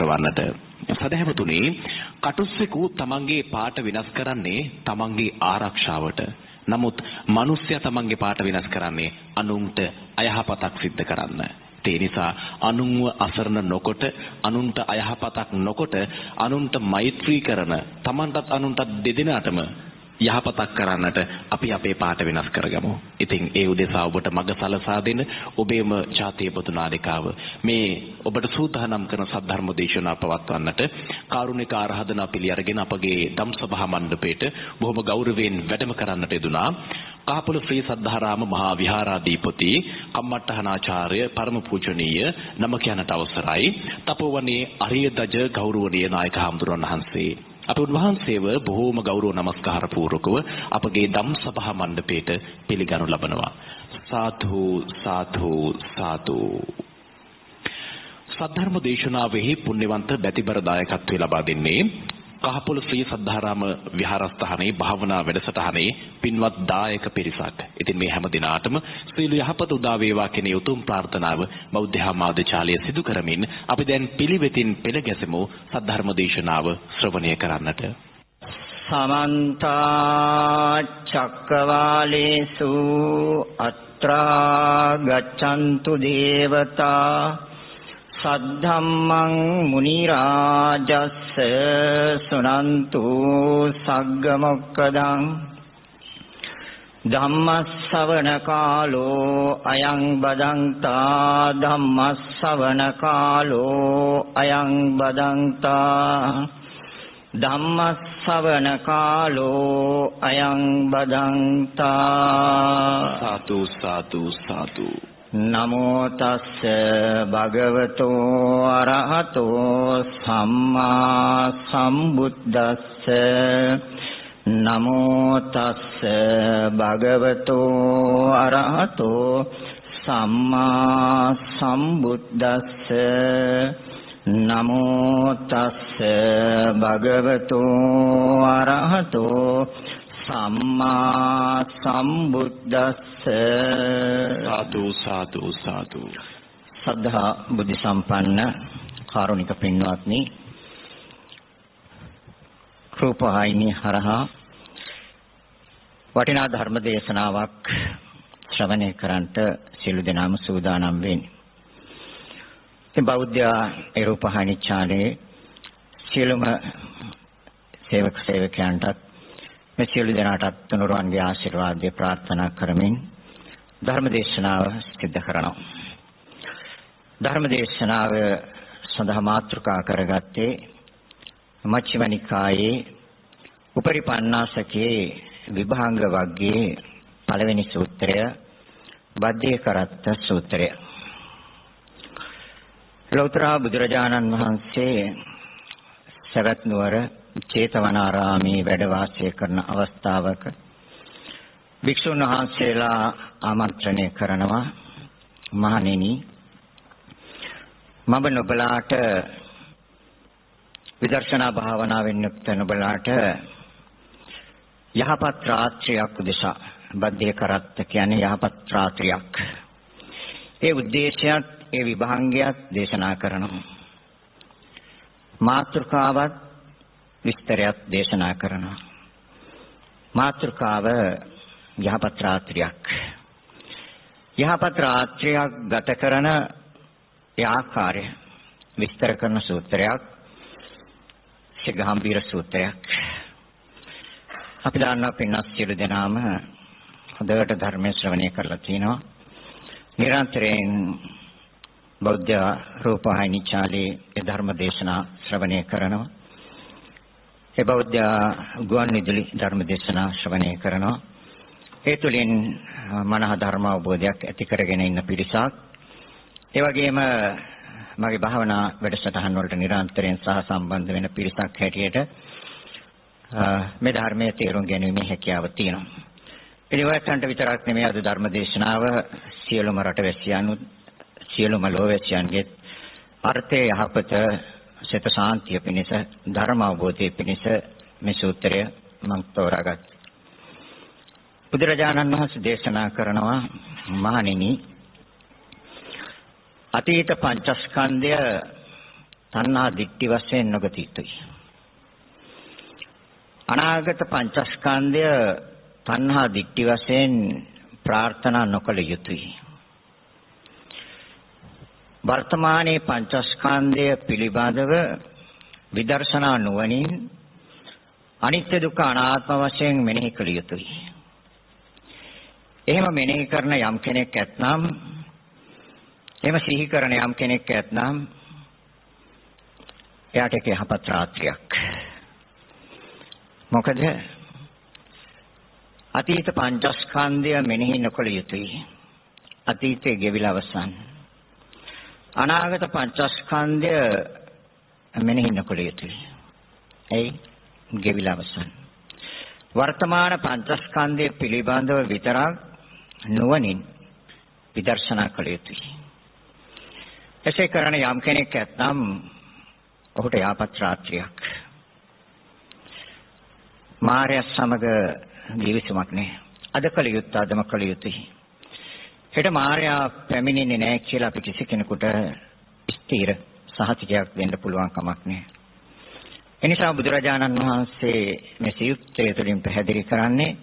වන්නට සදහැවතුනි කටුස්සෙකු තමන්ගේ පාට වෙනස් කරන්නේ තමන්ගේ ආරක්ෂාවට. නමුත් මිනිස්සයා තමන්ගේ පාට වෙනස් කරන්නේ අනුන්ට අයහපතක් සිද්ධ කරන්න. ඒ නිසා අනුන්ව අසරණ නොකොට අනුන්ට අයහපතක් නොකොට අනුන්ට මෛත්‍රී කරන තමන්ටත් අනුන්ටත් දෙදෙනාටම යහපතක් කරන්නට අපි අපේ පාට වෙනස් කරගමු. ඉතින් ඒ උදෙසා ඔබට මඟ සලසා දෙන ඔබේම ජාතිය පොදු නාලිකාව මේ ඔබට සූදානම් කරන සද්ධර්ම දේශනා පවත්වන්නට කාරුණික ආරාධනා පිළි අරගෙන අපගේ ධම්සභා මණ්ඩපයේට බොහොම ගෞරවයෙන් වැඩම කරන්නට යෙදුනා. කාපොළ ශ්‍රී සද්ධාරාම මහා විහාරාධිපති කම්මට්ටහනාචාර්ය පරම පූජනීය නම කියනට අවසරයි තපෝවනේ අරියදජ ගෞරවනීය නායක හාමුදුරන් වහන්සේ. අපි උන්වහන්සේව බොහෝම ගෞරව නමස්කාර පූර්වකව අපගේ ධම්සභා මණ්ඩපයේට පිළිගනු ලබනවා. සාදු සාදු සාදු. සද්ධර්ම දේශනාවෙහි පුණ්‍යවන්ත බැතිබර දායකත්වය ලබා දෙන්නේ කහපොළ ශ්‍රී සද්ධාරාම විහාරස්ථානයේ භාවනා වැඩසටහනේ පින්වත් දායක පිරිසක්. ඉතින් මේ හැම දිනාටම සියලු යහපත උදා වේවා කියන උතුම් ප්‍රාර්ථනාව බෞද්ධ ආමාදචාලය සිදු කරමින් අපි දැන් පිළිවෙතින් පෙළ ගැසෙමු සද්ධර්ම දේශනාව ශ්‍රවණය කරන්නට. සමන්ත චක්කවාලේසු අත්‍රා ගච්ඡන්තු දේවතා සද්ධම්මං මුනි රාජස්ස සුනන්තු සග්ග මොක්ඛදං ධම්මස්සවන කාලෝ අයං බදන්තා ධම්මස්සවන කාලෝ අයං බදන්තා ධම්මස්සවන කාලෝ අයං බදන්තා. සාදු සාදු සාදු. නමෝ තස්ස භගවතෝ අරහතෝ සම්මා සම්බුද්දස්ස නමෝ තස්ස භගවතෝ අරහතෝ සම්මා සම්බුද්දස්ස නමෝ තස්ස භගවතෝ අරහතෝ සම්මා සම්බුද්දස්ස. සාදු සාදු සාදු. සද්ධා බුද්ධ සම්පන්න කාරුණික පින්වත්නි, රූපවාහිනිය හරහා වටිනා ධර්ම දේශනාවක් ශ්‍රවණය කරන්නට සියලු දෙනාම සූදානම් වෙන්නේ. ඉතින් බෞද්ධ ඒ රූපවාහිනී ඡානයේ සියලුම සේවක සේවකයන්ටත් මේ සියලු දෙනාටත් තුනුරුවන්ගේ ආශිර්වාදය ප්‍රාර්ථනා කරමින් ධර්ම දේශනාව සිද්ධ කරනවා. ධර්ම දේශනාව සඳහා මාතෘකා කරගත්තේ මජ්ක්‍ධිම නිකායේ උපරිපන්නාසකේ විභාංග වර්ගයේ පළවෙනි සූත්‍රය බද්ධේකරත්ත සූත්‍රය. ලෞතර බුදුරජාණන් වහන්සේ සවැත් නුවර චේතවනාරාමේ වැඩ වාසය කරන අවස්ථාවක භික්ෂුන් වහන්සේලා ආමන්ත්‍රණය කරනවා, මහණෙනි මම නුඹලාට විදර්ශනා භාවනාවෙන් යුක්ත නුඹලාට යහපත් රාත්‍රියක් උදෙසා, බද්ධේකරත්ත කියන්නේ යහපත් රාත්‍රියක්, ඒ උද්දේශයත් ඒ විභාංගයත් දේශනා කරනවා. මාතෘකාවත් විස්තරයක් දේශනා කරනවා. මාතෘකාව යහපත් රාත්‍රියක්. යහපත් රාත්‍රියක් ගත කරන ඒ ආකාරය විස්තර කරන සූත්‍රයක්, ශිගාම්බීර සූත්‍රයක්. අපි දන්නවා පින්වත් සියලු දෙනාම හොඳට ධර්මයේ ශ්‍රවණය කරලා තිනවා. නිරන්තරයෙන් බෞද්ධ රූපවාහිනී ඡානලේ ධර්ම දේශනා ශ්‍රවණය කරනවා. ඒ බෞද්ධ ගුවන් විදුලි ධර්ම දේශනා ශ්‍රවණය කරනවා. ඒ තුළින් මනහ ධර්ම අවබෝධයක් ඇති කරගෙන ඉන්න පිරිසක්. ඒ වගේම මගේ භාවනා වැඩසටහන් වලට නිරන්තරයෙන් සහ සම්බන්ධ වෙන පිරිසක් හැටියට මේ ධර්මයේ තේරුම් ගැනීමේ හැකියාව තියෙනවා. පිළිවෙලට විතරක් නෙමෙයි අද ධර්ම දේශනාව සියලුම රටවැසියන් සියලුම ලෝවැසියන්ගේ අර්ථය යහපත සිත ශාන්තිය පිණිස ධර්ම අවබෝධය පිණිස මේ සූත්‍රය මම තෝරාගත්තා. බුදුරජාණන් වහන්සේ දේශනා කරනවා, මහණෙනි අතීත පංචස්කන්ධය තණ්හා දිට්ඨි වශයෙන් නොගත යුතුයි. අනාගත පංචස්කන්ධය තණ්හා දිට්ඨි වශයෙන් ප්‍රාර්ථනා නොකළ යුතුයි. වර්තමානයේ පංචස්කන්ධය පිළිබඳව විදර්ශනා නුවණින් අනිත්‍ය දුක්ඛ අනාත්ම වශයෙන් මෙනෙහි කළ යුතුයි. එහෙම මෙනෙහි කරන යම් කෙනෙක් ඇතනම්, එහෙම සිහි කරන යම් කෙනෙක් ඇතනම්, එයාට ඒක යහපත් රාත්‍රියක්. මොකද අතීත පංචස්කන්ධය මෙනෙහි නොකළ යුතුයි. අතීතයේ ගෙවිලා අවසන්. අනාගත පංචස්කන්ධය මෙනෙහි නොකළ යුතුයි. එයි ගෙවිලා අවසන්. වර්තමාන පංචස්කන්ධය පිළිබඳව විතරක් නුවණින් විදර්ශනා කළ යුතුයි. එසේ කරන යම් කෙනෙක් ඇතනම් ඔහුට යහපත් රාත්‍රියක්. මාර්ය සමග ජීවිතයක් නෑ. අද කළ යුත්තේ අදම කළ යුතුයි. හෙට මාර්යා පැමිණෙන්නේ නැහැ කියලා අපි කිසි කෙනෙකුට ස්ථිර සහතිකයක් දෙන්න පුළුවන් කමක් නෑ. එනිසා බුදුරජාණන් වහන්සේ මේ සියුක්තය තුළින් පැහැදිලි කරන්නේ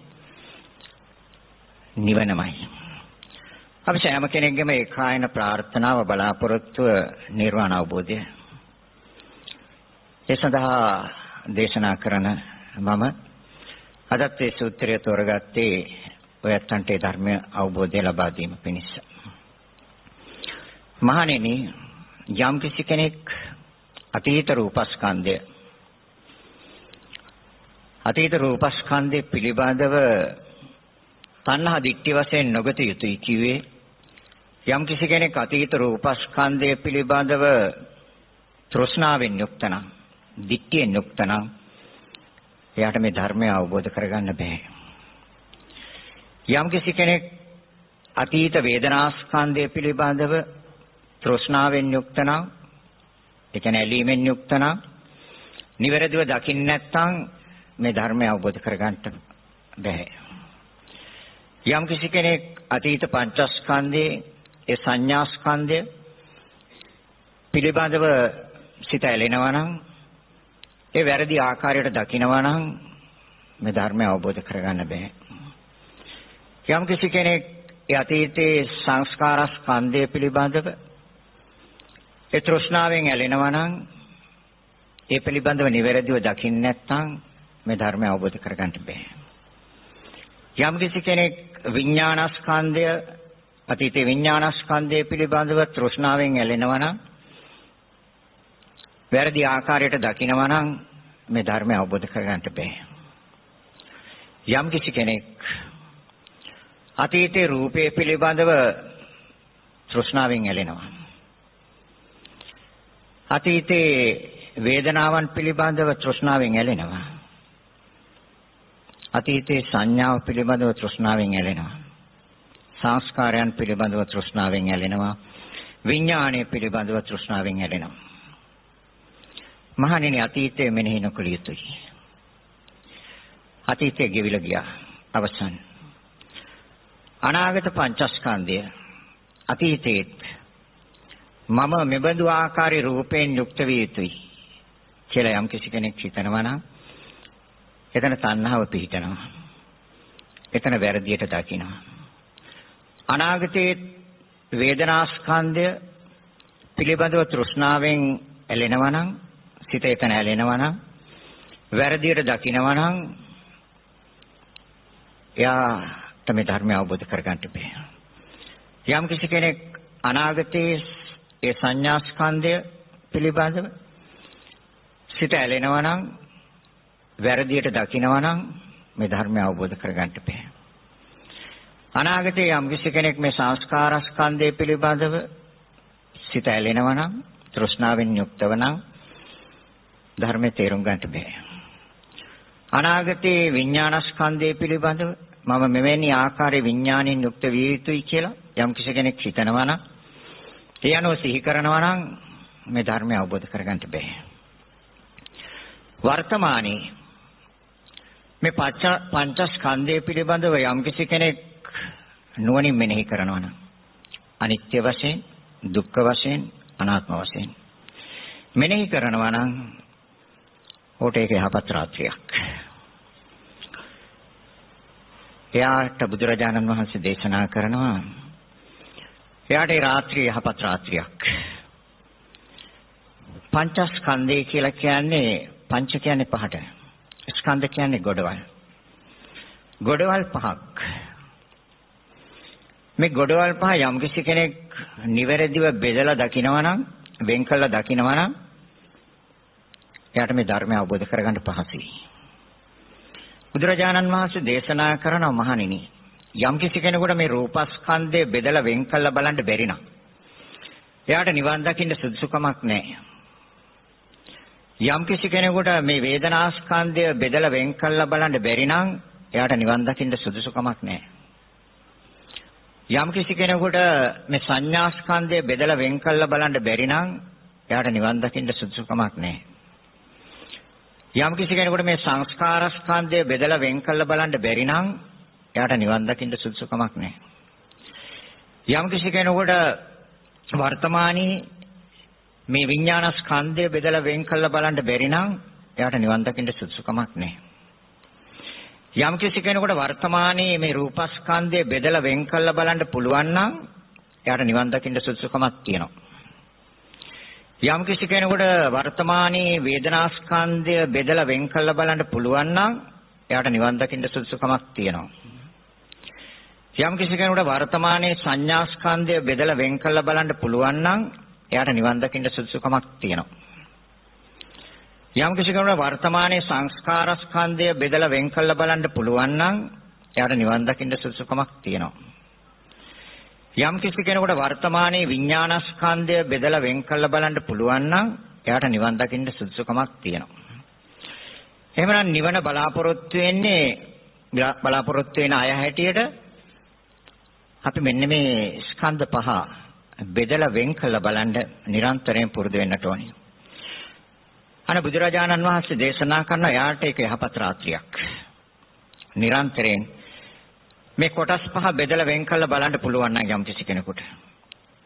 නිවනමයි. අපි සෑම කෙනෙක්ගේම ඒකායන ප්‍රාර්ථනාව බලාපොරොත්තුව නිර්වාණ අවබෝධය. ඒ සඳහා දේශනා කරන මම අදත් මේ සූත්‍රය තෝරගත්තේ ඔයත්න්ට ධර්මය අවබෝධය ලබා දීම පිණිස. මහණෙනි, යම් කිසි කෙනෙක් අතීත රූපස්කන්ධය පිළිබඳව තණ්හා දිට්ඨි වශයෙන් නොගත යුතුයි කිව්වේ, යම් කිසි කෙනෙක් අතීත රූපස්කන්ධය පිළිබඳව තෘෂ්ණාවෙන් යුක්ත නම්, දිට්ඨියෙන් යුක්ත නම්, එයාට මේ ධර්මය අවබෝධ කරගන්න බෑ. යම් කිසි කෙනෙක් අතීත වේදනාස්කන්ධය පිළිබඳව තෘෂ්ණාවෙන් යුක්ත නම්, ඒ කියන්නේ ඇලීමෙන් යුක්ත නම්, නිවැරදිව දකින්න නැත්නම් මේ ධර්මය අවබෝධ කරගන්න බෑ. යම් කිසි කෙනෙක් අතීත පංචස්කන්ධයේ ඒ සංඥාස්කන්ධය පිළිබඳව සිත ඇලෙනවා නම්, ඒ වැරදි ආකාරයට දකිනවා නම් මේ ධර්මය අවබෝධ කරගන්න බෑ. යම් කිසි කෙනෙක් ඒ අතීතයේ සංස්කාරස්කන්ධය පිළිබඳව ඒ තෘෂ්ණාවෙන් ඇලෙනවා නම්, ඒ පිළිබඳව නිවැරදිව දකින්නේ නැත්නම් මේ ධර්මය අවබෝධ කරගන්න බෑ. යම් කිසි කෙනෙක් විඥානස්කන්ධය, අතීතයේ විඥානස්කන්ධය පිළිබඳව තෘෂ්ණාවෙන් ඇලෙනවා නම්, වැරදි ආකාරයට දකිනවා නම් මේ ධර්මය අවබෝධ කරගන්න බෑ. යම් කිසි කෙනෙක් අතීතයේ රූපය පිළිබඳව තෘෂ්ණාවෙන් ඇලෙනවා, අතීතයේ වේදනාවන් පිළිබඳව තෘෂ්ණාවෙන් ඇලෙනවා, අතීතයේ සංඥාව පිළිබඳව තෘෂ්ණාවෙන් ඇලෙනවා, සංස්කාරයන් පිළිබඳව තෘෂ්ණාවෙන් ඇලෙනවා, විඥාණය පිළිබඳව තෘෂ්ණාවෙන් ඇලෙනවා. මහණෙනි, අතීතයේ මෙනෙහි නොකළ යුතුයි. අතීතයේ ගෙවිලා ගියා, අවසන්. අනාගත පංචස්කන්ධය අතීතයේ මම මෙබඳු ආකාරයේ රූපයෙන් යුක්ත විය යුතුයි කියලා යම් කිසි කෙනෙක් හිතනවා නම්, එතන තණ්හාව පිහිටනවා. එතන වැරදියට දකිනවා. අනාගතයේ වේදනාස්කන්ධය පිළිබඳව තෘෂ්ණාවෙන් ඇලෙනවා නම්, සිත එතන ඇලෙනවා නම්, වැරදියට දකිනවා නම්, එයාට මේ ධර්මය අවබෝධ කරගන්න බෑ. යම් කිසි කෙනෙක් අනාගතයේ ඒ සංඥාස්කන්ධය පිළිබඳව සිත ඇලෙනවා නම්, වැරදියට දකිනවා නම් මේ ධර්මය අවබෝධ කරගන්න බෑ. අනාගතයේ යම් කිසි කෙනෙක් මේ සංස්කාරස්කන්ධය පිළිබඳව සිත ඇලෙනවා නම්, තෘෂ්ණාවෙන් යුක්තව නම් ධර්මයේ තේරුම් ගන්නට බෑ. අනාගතයේ විඥානස්කන්ධය පිළිබඳව මම මෙවැනි ආකාරයේ විඥාණයෙන් යුක්ත විය යුතුයි කියලා යම් කිසි කෙනෙක් හිතනවා නම්, ඒ අනුව සිහි කරනවා නම් මේ ධර්මය අවබෝධ කරගන්න බෑ. වර්තමානයේ මේ පංචස්කන්ධය පිළිබඳව යම් කිසි කෙනෙක් නුවණින් මෙනෙහි කරනවා නම්, අනිත්‍ය වශයෙන්, දුක්ඛ වශයෙන්, අනාත්ම වශයෙන්, මෙනෙහි කරනවා නම් ඕට ඒක යහපත් රාත්‍රියක්. එයාට බුදුරජාණන් වහන්සේ දේශනා කරනවා එයාට ඒ රාත්‍රිය යහපත් රාත්‍රියක්. පංචස්කන්ධය කියලා කියන්නේ පංච කියන්නේ පහට. ස්කන්ධ කියන්නේ ගොඩවල්. ගොඩවල් පහක්. මේ ගොඩවල් පහ යම්කිසි කෙනෙක් නිවැරදිව බෙදලා දකිනවා නම්, වෙන් කළා දකිනවා නම් එයාට මේ ධර්මය අවබෝධ කරගන්න පහසුයි. බුදුරජාණන් වහන්සේ දේශනා කරන මහණෙනි, යම්කිසි කෙනෙකුට මේ රූපස්කන්ධය බෙදලා වෙන් කළා බලන්න බැරි නම් එයාට නිවන් දකින්න සුදුසුකමක් නැහැ. යම්කිසි කෙනෙකුට මේ වේදනාස්කන්ධය බෙදලා වෙන් කළා බලන්න බැරි නම් එයාට නිවන් දකින්න සුදුසුකමක් නැහැ. යම්කිසි කෙනෙකුට මේ සංඥාස්කන්ධය බෙදලා වෙන් කළා බලන්න බැරි නම් එයාට නිවන් දකින්න සුදුසුකමක් නැහැ. යම්කිසි කෙනෙකුට මේ සංස්කාරස්කන්ධය බෙදලා වෙන් කළා බලන්න බැරි නම් එයාට නිවන් දකින්න සුදුසුකමක් නැහැ. යම්කිසි කෙනෙකුට වර්තමානයේ මේ විඥානස්කන්ධය බෙදලා වෙන් කළා බලන්න බැරි නම් එයාට නිවන් දකින්න සුදුසුකමක් නැහැ. යම්කිසි කෙනෙකුට වර්තමානයේ මේ රූපස්කන්ධය බෙදලා වෙන් කළා බලන්න පුළුවන් නම් එයාට නිවන් දකින්න සුදුසුකමක් තියෙනවා. යම්කිසි කෙනෙකුට වර්තමානයේ වේදනාස්කන්ධය බෙදලා වෙන් කළා බලන්න පුළුවන් නම් එයාට නිවන් දකින්න සුදුසුකමක් තියෙනවා. යම්කිසි කෙනෙකුට වර්තමානයේ සංඥාස්කන්ධය බෙදලා වෙන් කළා බලන්න පුළුවන් නම් එයාට නිවන් දකින්න සුදුසුකමක් තියෙනවා. යම්කිසි කෙනෙකුට වර්තමානයේ සංස්කාරස්කන්ධය බෙදලා වෙන් කළා බලන්න පුළුවන් නම් එයාට නිවන් දකින්න සුදුසුකමක් තියෙනවා. යම්කිසි කෙනෙකුට වර්තමානයේ විඥානස්කන්ධය බෙදලා වෙන් කළා බලන්න පුළුවන් නම් එයාට නිවන් දකින්න සුදුසුකමක් තියෙනවා. එහෙමනම් නිවන බලාපොරොත්තු වෙන අය හැටියට අපි මෙන්න මේ ස්කන්ධ පහ බෙදලා වෙන් කළා බලන්න නිරන්තරයෙන් පුරුදු වෙන්නට ඕනේ. අනේ බුදුරජාණන් වහන්සේ දේශනා කරන යාට ඒක යහපත් රාත්‍රියක්. නිරන්තරයෙන් මේ කොටස් පහ බෙදලා වෙන් කළා බලන්න පුළුවන් නම් යම් කිසි කෙනෙකුට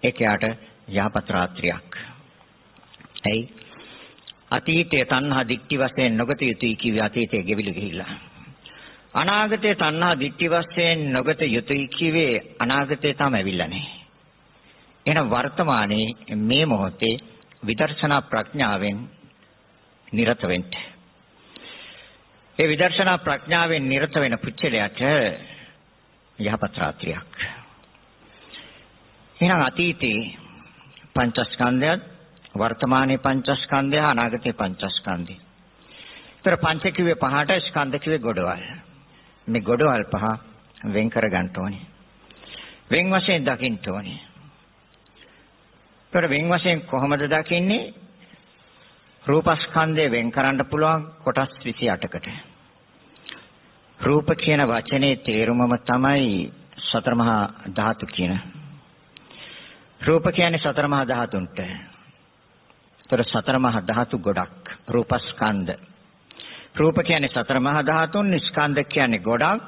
ඒක යාට යහපත් රාත්‍රියක්. එයි අතීතයේ තණ්හා දික්ටි වශයෙන් නොගත යුතුයි කිව්වේ අතීතයේ ගෙවිලු ගිහිල්ලා. අනාගතයේ තණ්හා දික්ටි වශයෙන් නොගත යුතුයි කිව්වේ අනාගතේ තාම ඇවිල්ලා නැහැ. එහෙනම් වර්තමානයේ මේ මොහොතේ විදර්ශනා ප්‍රඥාවෙන් නිරත වෙන්න. ඒ විදර්ශනා ප්‍රඥාවෙන් නිරත වෙන පුච්චලයට යහපත් රාත්‍රියක්. එහෙනම් අතීතේ පංචස්කන්ධයත් වර්තමානයේ පංචස්කන්ධය අනාගතයේ පංචස්කන්ධය. ඒතර පංච කිව්වේ පහට, ස්කන්ධ කිව්වේ ගොඩවල්. මේ ගොඩවල් පහ වෙන් කර ගන්න ඕනේ. වෙන් වශයෙන් දකින්න ඕනේ. ඒතර වෙන් වශයෙන් කොහොමද දකින්නේ? රූපස්කන්ධය වෙන් කරන්න පුළුවන් කොටස් 28කට. රූප කියන වචනේ තේරුමම තමයි සතර මහා ධාතු කියන. රූප කියන්නේ සතර මහා ධාතුන්ට. ඒතර සතර මහා ධාතු ගොඩක් රූපස්කන්ධ. රූප කියන්නේ සතර මහා ධාතුන්, ස්කන්ධ කියන්නේ ගොඩක්.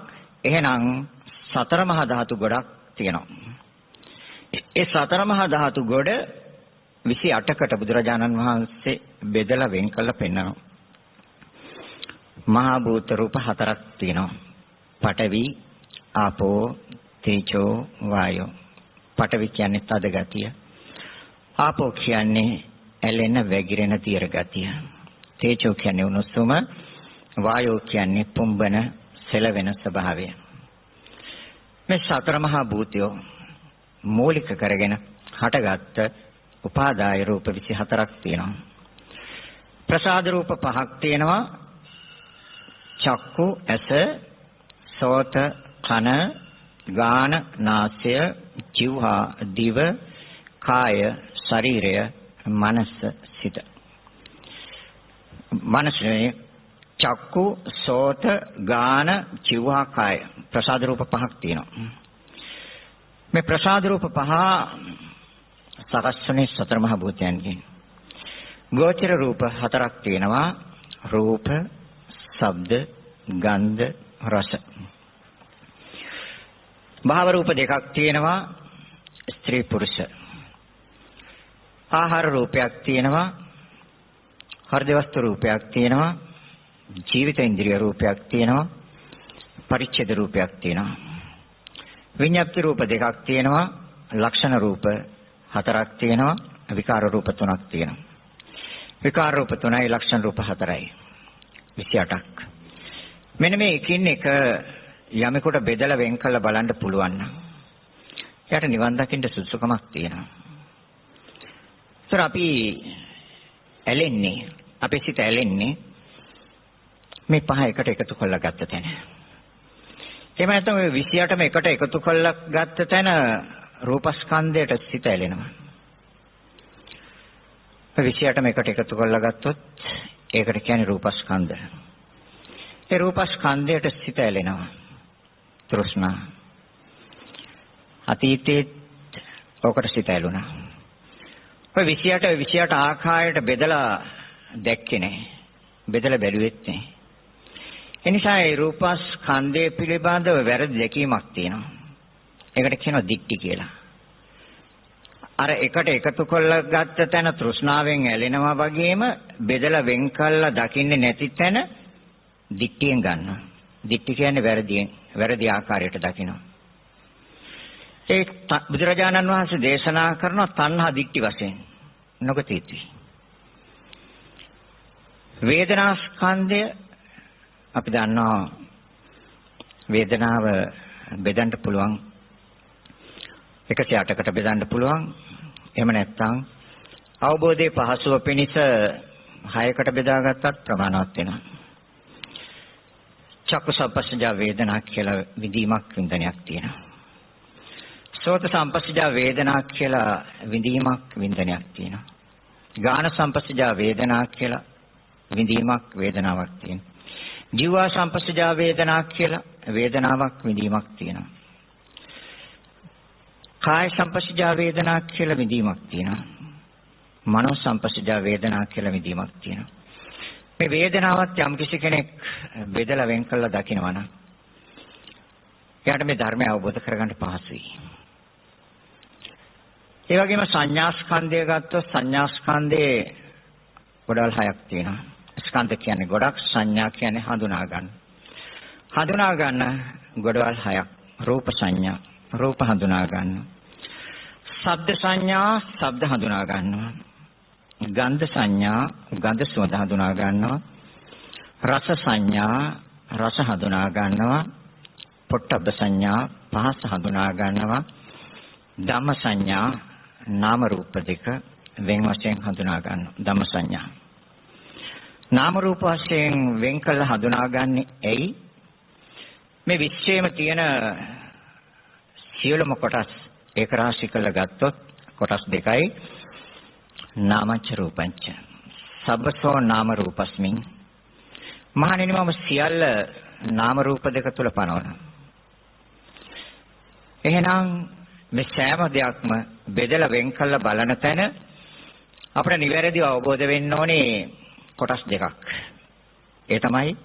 එහෙනම් සතර මහා ධාතු ගොඩක් තියෙනවා. ඒ සතර මහා ධාතු ගොඩ 28කට බුදුරජාණන් වහන්සේ බෙදලා වෙන් කළා පෙන්නනවා. මහා භූත රූප හතරක් තියෙනවා. පඨවි, ආපෝ, තේජෝ, වායෝ. පඨවි කියන්නේ තද ගතිය. ආපෝ කියන්නේ ඇලෙන වැగిරෙන තියර ගතිය. තේජෝ කියන්නේ උණුසුම. වායෝ කියන්නේ පුම්බන සෙලවෙන ස්වභාවය. මේ සතර මහා භූතයෝ මූලික කරගෙන හටගත්ත උපාදාය රූප 24ක් තියෙනවා. ප්‍රසාද රූප 5ක් තියෙනවා. චක්කු, ඇස, සෝත, කන, ගාන, නාසය, જીවහා, දිව, කාය, ශරීරය, මනස, සිත. මනසේ චක්කු, සෝත, ගාන, જીවහා, කාය ප්‍රසාද රූප 5ක් තියෙනවා. මේ ප්‍රසාද රූප 5 සකස්වනේ සතර මහා භූතයන්ගෙන්. ගෝචර රූප 4ක් තියෙනවා. රූප, ශබ්ද, ගන්ධ, රස. භාව රූප 2ක් තියෙනවා. ස්ත්‍රී පුරුෂ. ආහාර රූපයක් තියෙනවා. හෘද වස්තු රූපයක් තියෙනවා, ජීවිත ඉන්ද්‍රිය රූපයක් තියෙනවා, පරිච්ඡේද රූපයක් තියෙනවා. විඤ්ඤාප්ති රූප දෙකක් තියෙනවා, ලක්ෂණ රූප හතරක් තියෙනවා, විකාර රූප තුනක් තියෙනවා. විකාර රූප තුනයි, ලක්ෂණ රූප හතරයි. 28ක්. මෙන්න මේ එකින් එක යමෙකුට බෙදලා වෙන් කරලා බලන්න පුළුවන් නම් එයාට නිවන් දකින්න සුදුසුකමක් තියෙනවා. ඒතර අපි ඇලෙන්නේ, අපේ සිත ඇලෙන්නේ මේ පහ එකට එකතු කරලා ගත්ත තැන. එහෙම නැත්නම් ඔය 28ම එකට එකතු කරලා ගත්ත තැන රූපස්කන්ධයට සිත ඇලෙනවා. 28ම එකට එකතු කරලා ගත්තොත් ඒකට කියන්නේ රූපස්කන්ධ. ඒ රූපස්කන්ධයට සිත ඇලෙනවා. තෘෂ්ණා. අතීතයේ ඔකට සිත ඇලුනා. ඔය 28 ආකාරයට බෙදලා දැක්කේ නැහැ. බෙදලා බැලුවෙත් නැහැ. එනිසා ඒ රූපස්කන්ධය පිළිබඳව වැරදි දැකීමක් තියෙනවා. ඒකට කියනවා දික්ටි කියලා. අර එකට එකතු කරලා ගත්ත තැන තෘෂ්ණාවෙන් ඇලෙනවා වගේම බෙදලා වෙන් කළා දකින්නේ නැති තැන දික්ටියෙන් ගන්නවා. දික්ටි කියන්නේ වැරදි ආකාරයට දකිනවා. ඒ බුදුරජාණන් වහන්සේ දේශනා කරන තණ්හා දික්ටි වශයෙන් නොගතිති. වේදනා ස්කන්ධය අපි දන්නවා වේදනාව බෙදන්න පුළුවන් 108කට බෙදන්න පුළුවන්. එහෙම නැත්නම් අවබෝධයේ පහසුව පිණිස 6කට බෙදාගත්තත් ප්‍රමාණවත් වෙනවා. චක්කු සම්පස්සජා වේදනා කියලා විඳීමක් වින්දනයක් තියෙනවා. සෝත සම්පස්සජා වේදනා කියලා විඳීමක් වින්දනයක් තියෙනවා. ගාන සම්පස්සජා වේදනා කියලා විඳීමක් වේදනාවක් තියෙනවා. ජීවා සම්පස්සජා වේදනා කියලා වේදනාවක් විඳීමක් තියෙනවා. කාය සම්පස්සජා වේදනා කියලා විඳීමක් තියෙනවා. මනෝ සම්පස්සජා වේදනා කියලා විඳීමක් තියෙනවා. මේ වේදනාවත් යම් කිසි කෙනෙක් බෙදලා වෙන් කළා දකිනවා නම් එයාට මේ ධර්මය අවබෝධ කරගන්න පහසුයි. ඒ වගේම සංඥා ස්කන්ධය ගත්තොත් සංඥා ස්කන්ධයේ ගොඩවල් හයක් තියෙනවා. ස්කන්ධ කියන්නේ ගොඩක්, සංඥා කියන්නේ හඳුනා ගන්න. හඳුනා ගන්න ගොඩවල් හයක්. රූප සංඥා, රූප හඳුනා ගන්න. ශබ්ද සංඥා, ශබ්ද හඳුනා ගන්නවා. ගන්ධ සංඥා, ගන්ධ සුවඳ හඳුනා ගන්නවා. රස සංඥා, රස හඳුනා ගන්නවා. පොට්ටබ්බ සංඥා, පහස හඳුනා ගන්නවා. ධම්ම සංඥා, නාම රූප දෙක වෙන් වශයෙන් හඳුනා ගන්නවා. ධම්ම සංඥා. නාම රූප වශයෙන් වෙන් කළ හඳුනාගන්නේ ඇයි? මේ විශ්වයේම තියෙන සියලුම කොටස් ඒක රාශි කරලා ගත්තොත් කොටස් දෙකයි. නාමච්ච රූපංච. සබ්බසෝ නාම රූපස්මින්. මහණෙනි මම සියල්ල නාම රූප දෙක තුල පනවනවා. එහෙනම් මේ සෑම දෙයක්ම බෙදලා වෙන් කළ බලන තැන අපිට නිවැරදිව අවබෝධ වෙන්න ඕනේ කොටස් දෙකක්. ඒ තමයි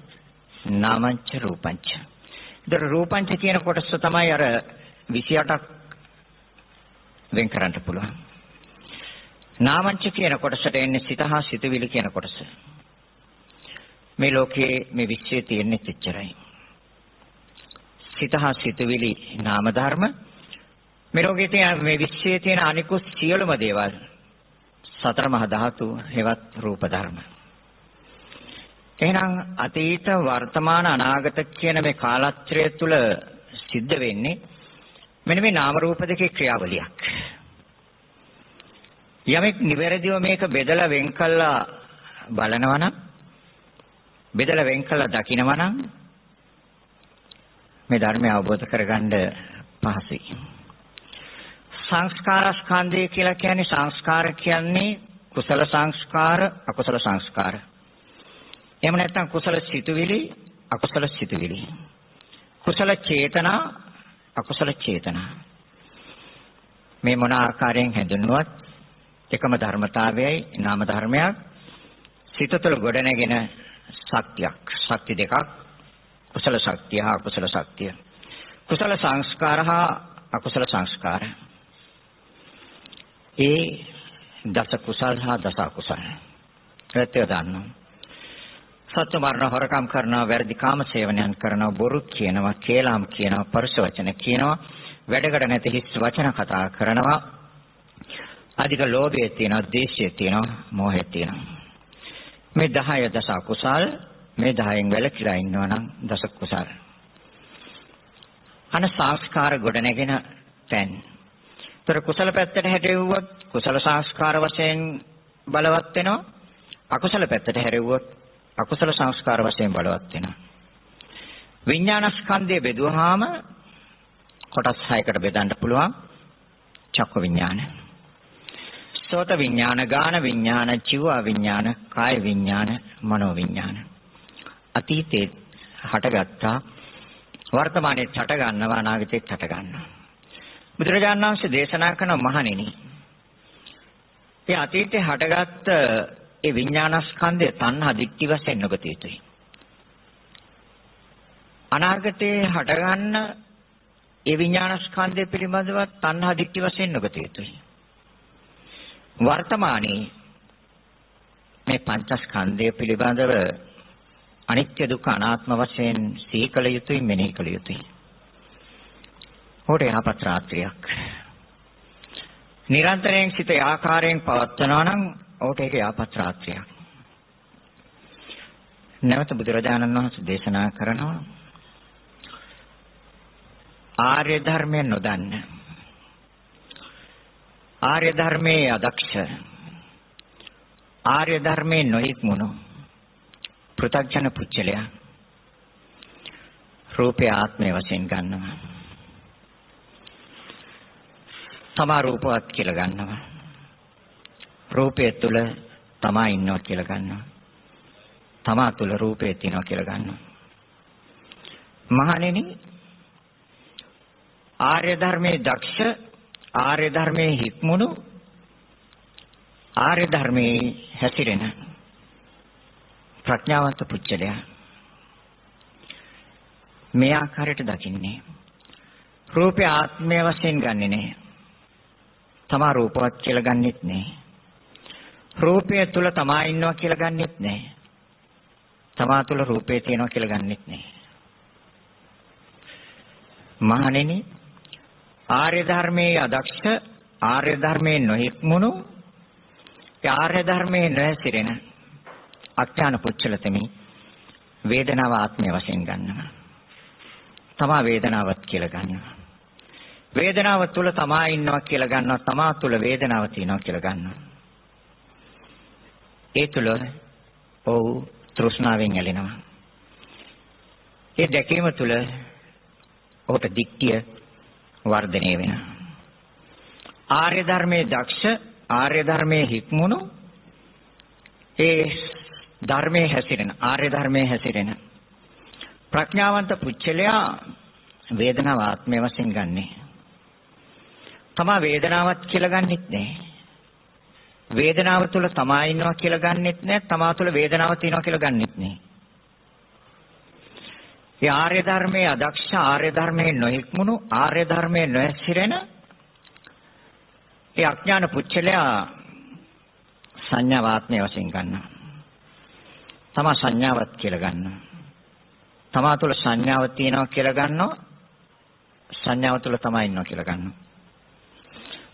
නාමංච රූපංච. ඒතර රූපංච කියන කොටස තමයි අර 28ක් වෙන් කරන්න පුළුවන්. නාමංච කියන කොටසට එන්නේ සිත හා සිතුවිලි කියන කොටස. මේ ලෝකයේ මේ විශ්වයේ තියෙන්නේ එච්චරයි. සිත හා සිතුවිලි නාම ධර්ම. මේ ලෝකයේ තියෙන මේ විශ්වයේ තියෙන අනිකුත් සියලුම දේවල් සතර මහා ධාතු හේවත් රූප ධර්ම. එහෙනම් අතීත වර්තමාන අනාගත කියන මේ කාලත්‍රය තුල සිද්ධ වෙන්නේ මෙන්න මේ නාම රූප දෙකේ ක්‍රියාවලියක්. යමෙක් නිවැරදිව මේක බෙදලා වෙන් කළා බලනවා නම්, බෙදලා වෙන් කළා දකිනවා නම් මේ ධර්මය අවබෝධ කරගන්න පහසුයි. සංස්කාර ස්කන්ධය කියලා කියන්නේ සංස්කාර කියන්නේ කුසල සංස්කාර, අකුසල සංස්කාර. එහෙම නැත්නම් කුසල සිතුවිලි, අකුසල සිතුවිලි. කුසල චේතනා, අකුසල චේතනා. මේ මොන ආකාරයෙන් හැඳින්වුවත් එකම ධර්මතාවයයි, නාම ධර්මයක්. සිත තුළ ගොඩනැගෙන ශක්තියක්, ශක්ති දෙකක්. කුසල ශක්තිය හා අකුසල ශක්තිය. කුසල සංස්කාර හා අකුසල සංස්කාර. ඒ දස කුසල හා දස අකුසල. ඒත් දාන්නවා. සත්‍ය මරණ හොරකම් කරනවා, වැරදි කාම සේවනයන් කරනවා, බොරු කියනවා, කේලම් කියනවා, පරුෂ වචන කියනවා, වැඩකට නැති හිස් වචන කතා කරනවා. අධික ලෝභය තියෙනවා, ද්වේෂය තියෙනවා, මෝහය තියෙනවා. මේ 10 දස අකුසල්, මේ 10න් වැළකීලා ඉන්නවා නම් දස කුසල්. අන සංස්කාර ගොඩනැගෙන තැන්. ତර කුසල පැත්තට හැරෙව්වොත් කුසල සංස්කාර වශයෙන් බලවත් වෙනවා. අකුසල පැත්තට හැරෙව්වොත් අකුසල සංස්කාර වශයෙන් බලවත් වෙනවා. විඥානස්කන්ධය බෙදුවාම කොටස් 6කට බෙදන්න පුළුවන්. චක්ක විඥාන, සෝත විඥාන, ගාන විඥාන, චිව විඥාන, කාය විඥාන, මනෝ විඥාන. අතීතේ හටගත්තා, වර්තමානයේ හට ගන්නවා, අනාගතේ හට ගන්නවා. බුදුරජාණන් වහන්සේ දේශනා කරන මහණෙනි, ඒ අතීතේ හටගත්ත ඒ විඥානස්කන්ධය තණ්හා දික්ටි වශයෙන් නොගත යුතුයි. අනාගතේ හටගන්න ඒ විඥානස්කන්ධය පිළිබඳව තණ්හා දික්ටි වශයෙන් නොගත යුතුයි. වර්තමානයේ මේ පංචස්කන්ධය පිළිබඳව අනිත්‍ය දුක්ඛ අනාත්ම වශයෙන් සීකල යුතුයි, මෙනෙහි කළ යුතුයි. හොට යහපත් රාත්‍රියක්. නිරන්තරයෙන් සිත ආකාරයෙන් පවත්වනවා නම් ඔහුට ඒක යහපත් රාත්‍රියක්. නැවත බුදුරජාණන් වහන්සේ දේශනා කරනවා ආර්ය ධර්මය නොදන්න, ආර්ය ධර්මයේ අදක්ෂ, ආර්ය ධර්මයේ නොහික්මුණු පෘථග්ජන පුච්චලයා රූපය ආත්මය වශයෙන් ගන්නවා. තමා රූපවත් කියලා ගන්නවා. රූපය තුල තමා ඉන්නවා කියලා ගන්නවා. තමා තුල රූපය තියෙනවා කියලා ගන්නවා. මහණෙනි, ආර්ය ධර්මයේ දක්ෂ, ආර්ය ධර්මයේ හික්මුණු, ආර්ය ධර්මයේ හැසිරෙන ප්‍රඥාවන්ත පුච්චලයා මේ ආකාරයට දකින්නේ. රූපය ආත්මය වශයෙන් ගන්නෙ නෑ. තමා රූපවත් කියලා ගන්නෙත් නෑ. රූපය තුල තමා ඉන්නවා කියලා ගන්නෙත් නෑ. තමා තුල රූපේ තියෙනවා කියලා ගන්නෙත් නෑ. මහණෙනි, ආර්ය ධර්මයේ අදක්ෂ, ආර්ය ධර්මයේ නොහික්මුණු, ආර්ය ධර්මයේ නොහැසිරෙන අඥාන පුච්චලතෙමි වේදනාව ආත්මය වශයෙන් ගන්නවා. තමා වේදනාවත් කියලා ගන්නවා. වේදනාව තුල තමා ඉන්නවා කියලා ගන්නවා. තමා තුල වේදනාව තියෙනවා කියලා ගන්නවා. ඒ තුල ඔව් තෘෂ්ණාවෙන් ඇලෙනවා. ඒ දැකීම තුල ඔහුට දික්තිය වර්ධනය වෙනවා. ආර්ය ධර්මයේ දක්ෂ, ආර්ය ධර්මයේ හික්මුණු, ඒ ධර්මයේ හැසිරෙන, ආර්ය ධර්මයේ හැසිරෙන ප්‍රඥාවන්ත පුච්චලයා වේදනාව ආත්මය වශයෙන් ගන්නෙ. තමා වේදනාවක් කියලා ගන්නෙත් නෑ. වේදනාව තුළ තමා ඉන්නවා කියලා ගන්නෙත් නෑ. තමා තුළ වේදනාව තියෙනවා කියලා ගන්නෙත් නෑ. ඒ ආර්ය ධර්මයේ අදක්ෂ, ආර්ය ධර්මයේ නොහික්මුණු, ආර්ය ධර්මයේ නොහැසිරෙන ඒ අඥාන පුච්චලයා සංඥාව ආත්මය වශයෙන් ගන්නවා. තමා සංඥාවක් කියලා ගන්නවා. තමා තුළ සංඥාව තියෙනවා කියලා ගන්නවා. සංඥාව තුළ තමා ඉන්නවා කියලා ගන්නවා.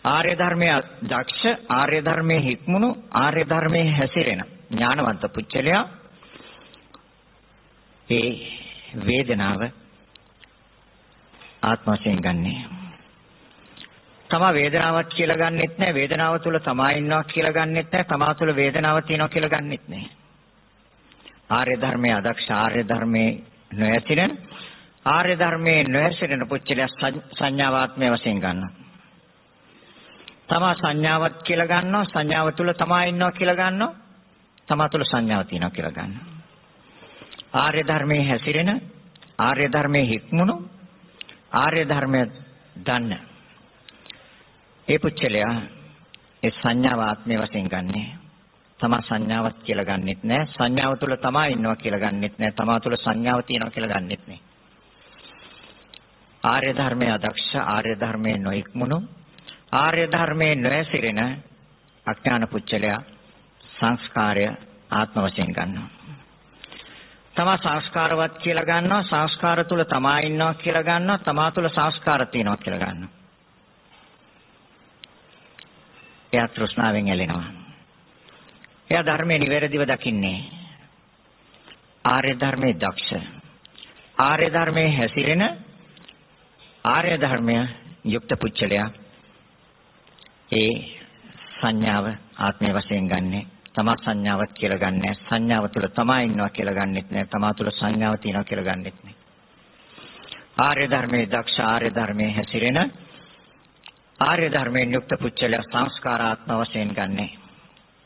ආර්ය ධර්මයේ දක්ෂ, ආර්ය ධර්මයේ හික්මුණු, ආර්ය ධර්මයේ හැසිරෙන ඥානවන්ත පුච්චලයා ඒ වේදනාව ආත්ම වශයෙන් ගන්නෙ. තමා වේදනාවක් කියලා ගන්නෙත් නැහැ. වේදනාව තුළ තමා ඉන්නවා කියලා ගන්නෙත් නැහැ. තමා තුළ වේදනාව තියෙනවා කියලා ගන්නෙත් නැහැ. ආර්ය ධර්මයේ අදක්ෂ, ආර්ය ධර්මයේ නොහැසිරෙන, ආර්ය ධර්මයේ නොහැසිරෙන පුච්චලයා සංඥාවාත්මය වශයෙන් ගන්නවා. තමා සංඥාවක් කියලා ගන්නවා. සංඥාව තුළ තමා ඉන්නවා කියලා ගන්නවා. තමා තුළ සංඥාව තියෙනවා කියලා ගන්නවා. ආර්ය ධර්මයේ හැසිරෙන, ආර්ය ධර්මයේ හික්මුණු, ආර්ය ධර්මය දන්න ඒ පුච්චලයා ඒ සංඥාව ආත්මය වශයෙන් ගන්නෙ. තමා සංඥාවක් කියලා ගන්නෙත් නෑ. සංඥාව තුළ තමා ඉන්නවා කියලා ගන්නෙත් නෑ. තමා තුළ සංඥාව තියෙනවා කියලා ගන්නෙත් නෑ. ආර්ය ධර්මයේ අදක්ෂ, ආර්ය ධර්මයේ නොහික්මුණු, ආර්ය ධර්මයේ නොහැසිරෙන අඥාන පුච්චලයා සංස්කාරය ආත්ම වශයෙන් ගන්නවා. තමා සංස්කාරවත් කියලා ගන්නවා. සංස්කාර තුල තමා ඉන්නවා කියලා ගන්නවා. තමා තුල සංස්කාර තියෙනවා කියලා ගන්නවා. එයා තෘෂ්ණාවෙන් ඇලෙනවා. එයා ධර්මයේ නිවැරදිව දකින්නේ. ආර්ය ධර්මයේ දක්ෂ. ආර්ය ධර්මයේ හැසිරෙන ආර්ය ධර්මය යුක්ත පුච්චලයා ඒ සංඥාව ආත්මය වශයෙන් ගන්නෙ. තමා සංඥාවක් කියලා ගන්නෑ. සංඥාව තුළ තමා ඉන්නවා කියලා ගන්නෙත් නෑ. තමා තුළ සංඥාව තියෙනවා කියලා ගන්නෙත් නෑ. ආර්ය ධර්මයේ දක්ෂ ආර්ය ධර්මයේ හැසිරෙන ආර්ය ධර්මයෙන් යුක්ත පුච්චලයා සංස්කාරාත්ම වශයෙන් ගන්නෙ.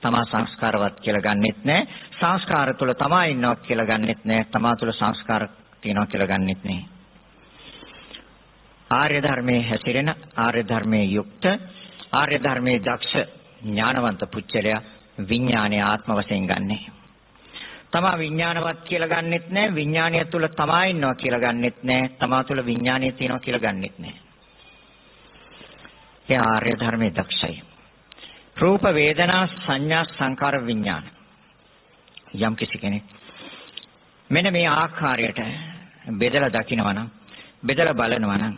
තමා සංස්කාරවත් කියලා ගන්නෙත් නෑ. සංස්කාර තුළ තමා ඉන්නවා කියලා ගන්නෙත් නෑ. තමා තුළ සංස්කාර තියෙනවා කියලා ගන්නෙත් නෑ. ආර්ය ධර්මයේ හැසිරෙන ආර්ය ධර්මයේ යුක්ත ආර්ය ධර්මයේ දක්ෂ ඥානවන්ත පුච්චලයා විඥානයේ ආත්ම වශයෙන් ගන්නෙ. තමා විඥානවත් කියලා ගන්නෙත් නෑ. විඥානය තුළ තමා ඉන්නවා කියලා ගන්නෙත් නෑ. තමා තුළ විඥානය තියෙනවා කියලා ගන්නෙත් නෑ. ඒ ආර්ය ධර්මයේ දක්ෂයි. රූප වේදනා සංඥා සංකාර විඥාන යම් කිසි කෙනෙක් මෙන්න මේ ආකාරයට බෙදලා දකිනවා නම් බෙදලා බලනවා නම්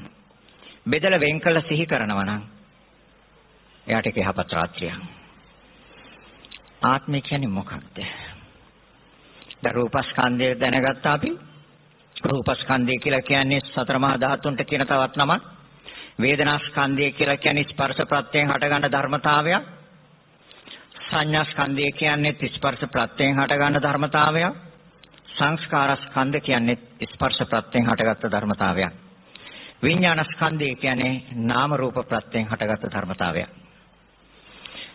බෙදලා වෙන් කළ සිහි කරනවා නම් එයාට ඒක යහපත් රාත්‍රියක්. ආත්මය කියන්නේ මොකක්ද? රූපස්කන්ධය දැනගත්තා අපි. රූපස්කන්ධය කියලා කියන්නේ සතර මහා ධාතුන්ට කියන තවත් නමක්. වේදනාස්කන්ධය කියලා කියන්නේ ස්පර්ශ ප්‍රත්‍යයෙන් හටගන්න ධර්මතාවයක්. සංඥාස්කන්ධය කියන්නේ ස්පර්ශ ප්‍රත්‍යයෙන් හටගන්න ධර්මතාවයක්. සංස්කාරස්කන්ධ කියන්නේ ස්පර්ශ ප්‍රත්‍යයෙන් හටගත් ධර්මතාවයක්. විඥානස්කන්ධය කියන්නේ නාම රූප ප්‍රත්‍යයෙන් හටගත් ධර්මතාවයක්.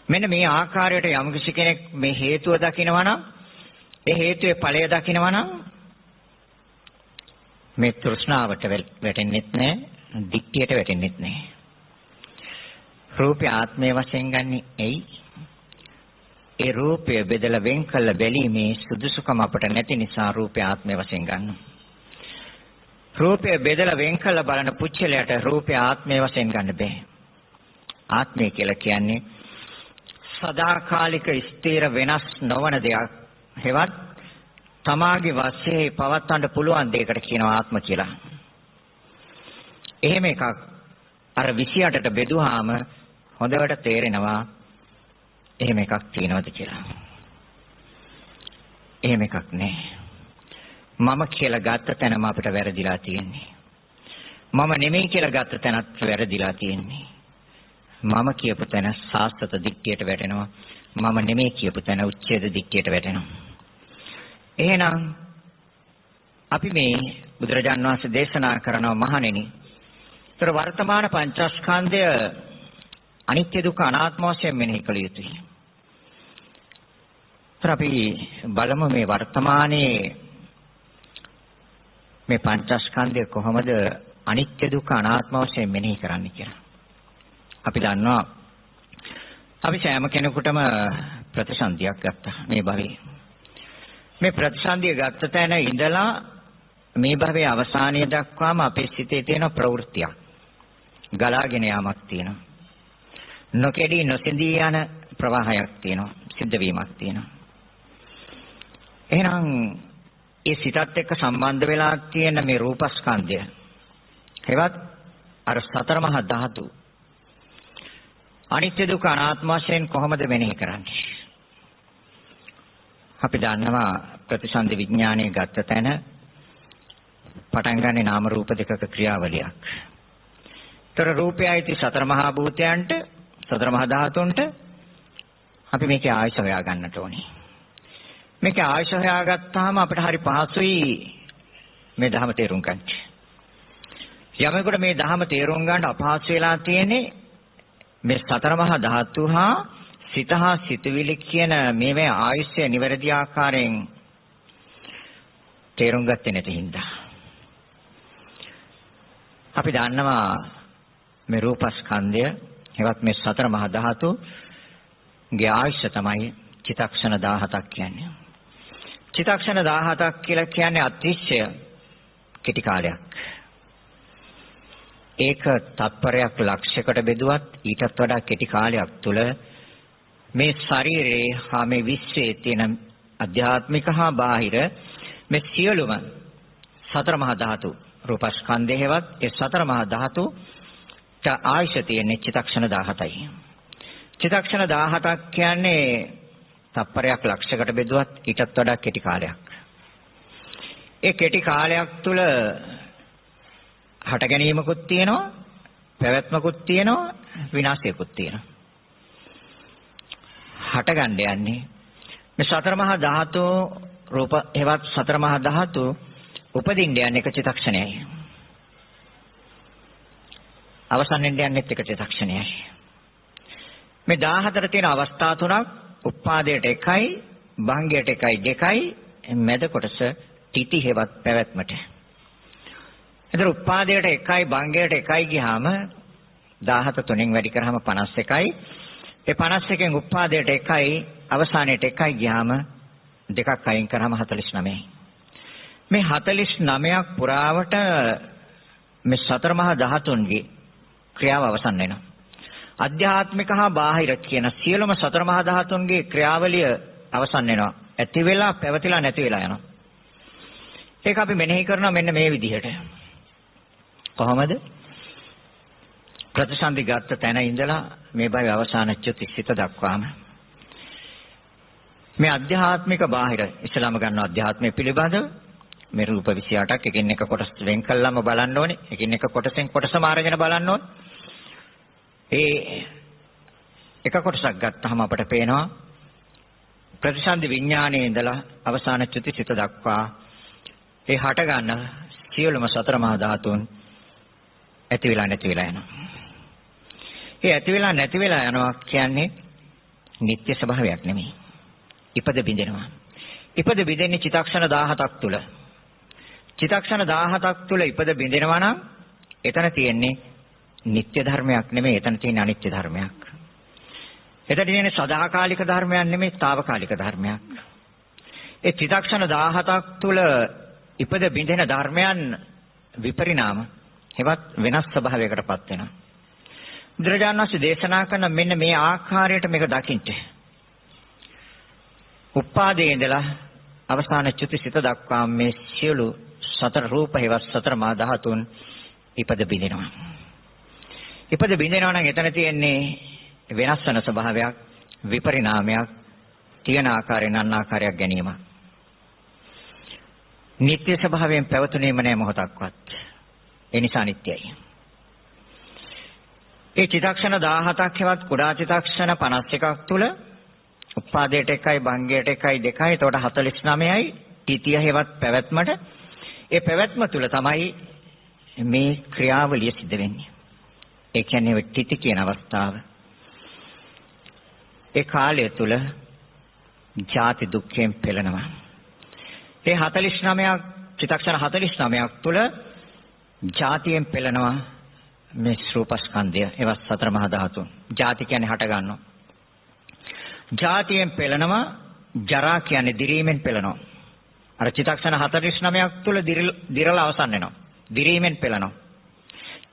මෙන්න මේ ආකාරයට යම් කිසි කෙනෙක් මේ හේතුව දකිනවා නම් ඒ හේතුවේ ඵලය දකිනවා නම් මේ තෘෂ්ණාවට වැටෙන්නෙත් නැහැ, දික්තියට වැටෙන්නෙත් නැහැ. රූපය ආත්මයේ වශයෙන් ගන්නෙ එයි. ඒ රූපය බෙදලා වෙන් කළ බැලීමේ සුදුසුකම අපට නැති නිසා රූපය ආත්මයේ වශයෙන් ගන්නවා. රූපය බෙදලා වෙන් කළ බලන පුච්චලයට රූපය ආත්මයේ වශයෙන් ගන්න බෑ. ආත්මය කියලා කියන්නේ සදාකාලික ස්ථිර වෙනස් නොවන දෙයක්. හෙවත් තමාගේ වශයෙන් පවත්වන්න පුළුවන් දෙයකට කියනවා ආත්ම කියලා. එහෙම එකක් අර 28ට බෙදුවාම හොඳට තේරෙනවා එහෙම එකක් තියෙනවද කියලා. එහෙම එකක් නෑ. මම කියලා ගත්ත තැනම අපිට වැරදිලා තියෙන්නේ. මම නෙමෙයි කියලා ගත්ත තැනත් වැරදිලා තියෙන්නේ. මම කියපු තැන සාස්ත්‍ත දික්තියට වැටෙනවා. මම නෙමෙයි කියපු තැන උච්ඡේද දික්තියට වැටෙනවා. එහෙනම් අපි මේ බුදුරජාන් වහන්සේ දේශනා කරනවා මහණෙනි. ඒතර වර්තමාන පංචස්කන්ධය අනිත්‍ය දුක්ඛ අනාත්ම වශයෙන් මෙනෙහි කළ යුතුයි. ඒතර අපි බලමු මේ වර්තමානයේ මේ පංචස්කන්ධය කොහොමද අනිත්‍ය දුක්ඛ අනාත්ම වශයෙන් මෙනෙහි කරන්නේ කියලා. අපි දන්නවා අපි සෑම කෙනෙකුටම ප්‍රතිසන්දියක් ගත්තා මේ භවයේ. මේ ප්‍රතිසන්දිය ගත්ත තැන ඉඳලා මේ භවයේ අවසානය දක්වාම අපේ සිතේ තියෙන ප්‍රවෘත්තියක් ගලාගෙන යාමක් තියෙනවා. නොකෙඩී නොසිඳී යන ප්‍රවාහයක් තියෙනවා. සිද්ධ වීමක් තියෙනවා. එහෙනම් ඒ සිතත් එක්ක සම්බන්ධ වෙලා තියෙන මේ රූපස්කන්ධය හෙවත් අර සතර මහා ධාතු අනිත්‍ය දුක්ඛ අනාත්ම වශයෙන් කොහොමද මෙනෙහි කරන්නේ? අපි දන්නවා ප්‍රතිසන්දි විඥානයේ ගත්ත තැන පටන් ගන්නේ නාම රූප දෙකක ක්‍රියාවලියක්. ତර රූපයයි සතර මහා භූතයන්ට සතර මහා ධාතුන්ට අපි මේකේ ආයශ හොයා ගන්නට ඕනේ. මේකේ ආයශ හොයාගත්තාම අපිට හරි පහසුයි මේ ධහම තේරුම් ගන්න. යමෙකුට මේ ධහම තේරුම් ගන්න අපහසු වෙලා තියෙන්නේ මේ සතර මහා ධාතු හා සිත හා සිතවිලි කියන මේවේ ආයශය නිවැරදි ආකාරයෙන් තේරුම් ගත්තේ නැති හින්දා. අපි දන්නවා මේ රූපස්කන්ධය හෙවත් මේ සතර මහා ධාතු ගේ ආයශය තමයි චිත්තක්ෂණ 17ක් කියන්නේ. චිත්තක්ෂණ 17ක් කියලා කියන්නේ අතිශය කෙටි කාලයක්. ඒක තත්පරයක් ලක්ෂයකට බෙදුවත් ඊටත් වඩා කෙටි කාලයක් තුල මේ ශරීරයේ හා මේ විශ්වයේ තියෙන අධ්‍යාත්මික හා බාහිර මේ සියලුම සතර මහා ධාතු රූපස්කන්ධයේවත් ඒ සතර මහා ධාතු ආයශ තියෙන්නේ චිත්තක්ෂණ 17යි. චිත්තක්ෂණ 17ක් කියන්නේ තප්පරයක් ලක්ෂයකට බෙදුවත් ඊටත් වඩා කෙටි කාලයක්. ඒ කෙටි කාලයක් තුල හට ගැනීමකුත් තියෙනවා, පැවැත්මකුත් තියෙනවා, විනාශයකුත් තියෙනවා. හට ගන්න යන්නේ මේ සතර මහා ධාතු රූප හේවත් සතර මහා ධාතු උපදින්න යන්නේ එක චිත්තක්ෂණයයි. අවසන් වෙන්න යන්නේ එක චිත්තක්ෂණයයි. මේ 14 තියෙන අවස්ථා තුනක් උපාදයට එකයි, භංගයට එකයි, දෙකයි, මැද කොටස තితి හේවත් පැවැත්මට. එතන උපාදයට එකයි, භංගයට එකයි ගියාම 17 තුනෙන් වැඩි කරාම 51යි. ඒ 51න් උපාදයට එකයි, අවසානයේට එකයි ගියාම දෙකක් අයින් කරාම 49යි. මේ 49ක් පුරාවට මේ සතර මහා ධාතුන්ගේ ක්‍රියාව අවසන් වෙනවා. අධ්‍යාත්මික හා බාහිර කියන සියලුම සතර මහා ධාතුන්ගේ ක්‍රියාවලිය අවසන් වෙනවා. ඇති වෙලා පැවතිලා නැති වෙලා යනවා. ඒක අපි මෙනෙහි කරනවා මෙන්න මේ විදිහට. කොහොමද? ප්‍රතිසන්දි ගත්ත තැන ඉඳලා මේ බයි අවසාන චුතිසිත දක්වාම මේ අධ්‍යාත්මික බාහිර ඉස්ලාම ගන්න අධ්‍යාත්මය පිළිබඳව මේ රූප 28ක් එකින් එක කොටස් වෙන් කළාම බලන්න ඕනේ. එකින් එක කොටසෙන් කොටසම අරගෙන බලන්න ඕනේ. ඒ එක කොටසක් ගත්තාම අපට පේනවා ප්‍රතිසන්දි විඥානයේ ඉඳලා අවසාන චුතිසිත දක්වා ඒ හට ගන්න සියලුම සතර මහා ධාතුන් ඇති වෙලා නැති වෙලා යනවා. ඒ ඇති වෙලා නැති වෙලා යනවා කියන්නේ නිත්‍ය ස්වභාවයක් නෙමෙයි. ඉපද බිඳෙනවා. ඉපද බිඳෙන්නේ චිත්තක්ෂණ 17ක් තුල. චිත්තක්ෂණ 17ක් තුල ඉපද බිඳෙනවා නම් එතන තියෙන්නේ නිත්‍ය ධර්මයක් නෙමෙයි, එතන තියෙන්නේ අනිත්‍ය ධර්මයක්. එතන තියෙන්නේ සදාකාලික ධර්මයක් නෙමෙයි, తాවකාලික ධර්මයක්. ඒ චිත්තක්ෂණ 17ක් තුල ඉපද බිඳෙන ධර්මයන් විපරිණාම හෙවත් වෙනස් ස්වභාවයකටපත් වෙනවා. බුදුරජාණන් වහන්සේ දේශනා කරන මෙන්න මේ ආකාරයට මේක දකින්න. උපාදයේ ඉඳලා අවසාන චුතිසිත දක්වා මේ සියලු සතර රූප හේවත් සතර මහා ධාතුන් ඉපද බිඳිනවා. ඉපද බිඳිනවා නම් එතන තියෙන්නේ වෙනස් වෙන ස්වභාවයක්, විපරිණාමයක්, තියෙන ආකාරයෙන් අන් ආකාරයක් ගැනීමක්. නිත්‍ය ස්වභාවයෙන් පැවතුනේම නැහැ මොහොතක්වත්. ඒ නිසා නිට්ටයයි. ඒ චිත්තක්ෂණ 17ක් හෙවත් කුඩා චිත්තක්ෂණ 51ක් තුල උපාදයට එකයි, භංගයට එකයි, දෙකයි, එතකොට 49යි තීතිය හෙවත් පැවැත්මට. ඒ පැවැත්ම තුල තමයි මේ ක්‍රියාවලිය සිද්ධ වෙන්නේ. ඒ කියන්නේ තීති කියන අවස්ථාව. ඒ කාලය තුල ජාති දුක්ඛයෙන් පෙළෙනවා. ඒ 49ක් චිත්තක්ෂණ 49ක් තුල ජාතියෙන් පෙළෙනවා මේ රූපස්කන්ධය ඒවත් සතර මහා ධාතුන්. ජාති කියන්නේ හට ගන්නවා. ජාතියෙන් පෙළෙනවා, ජරා කියන්නේ දිරීමෙන් පෙළෙනවා. අර චිත්තක්ෂණ 49ක් තුල දිරලා අවසන් වෙනවා. දිරීමෙන් පෙළෙනවා.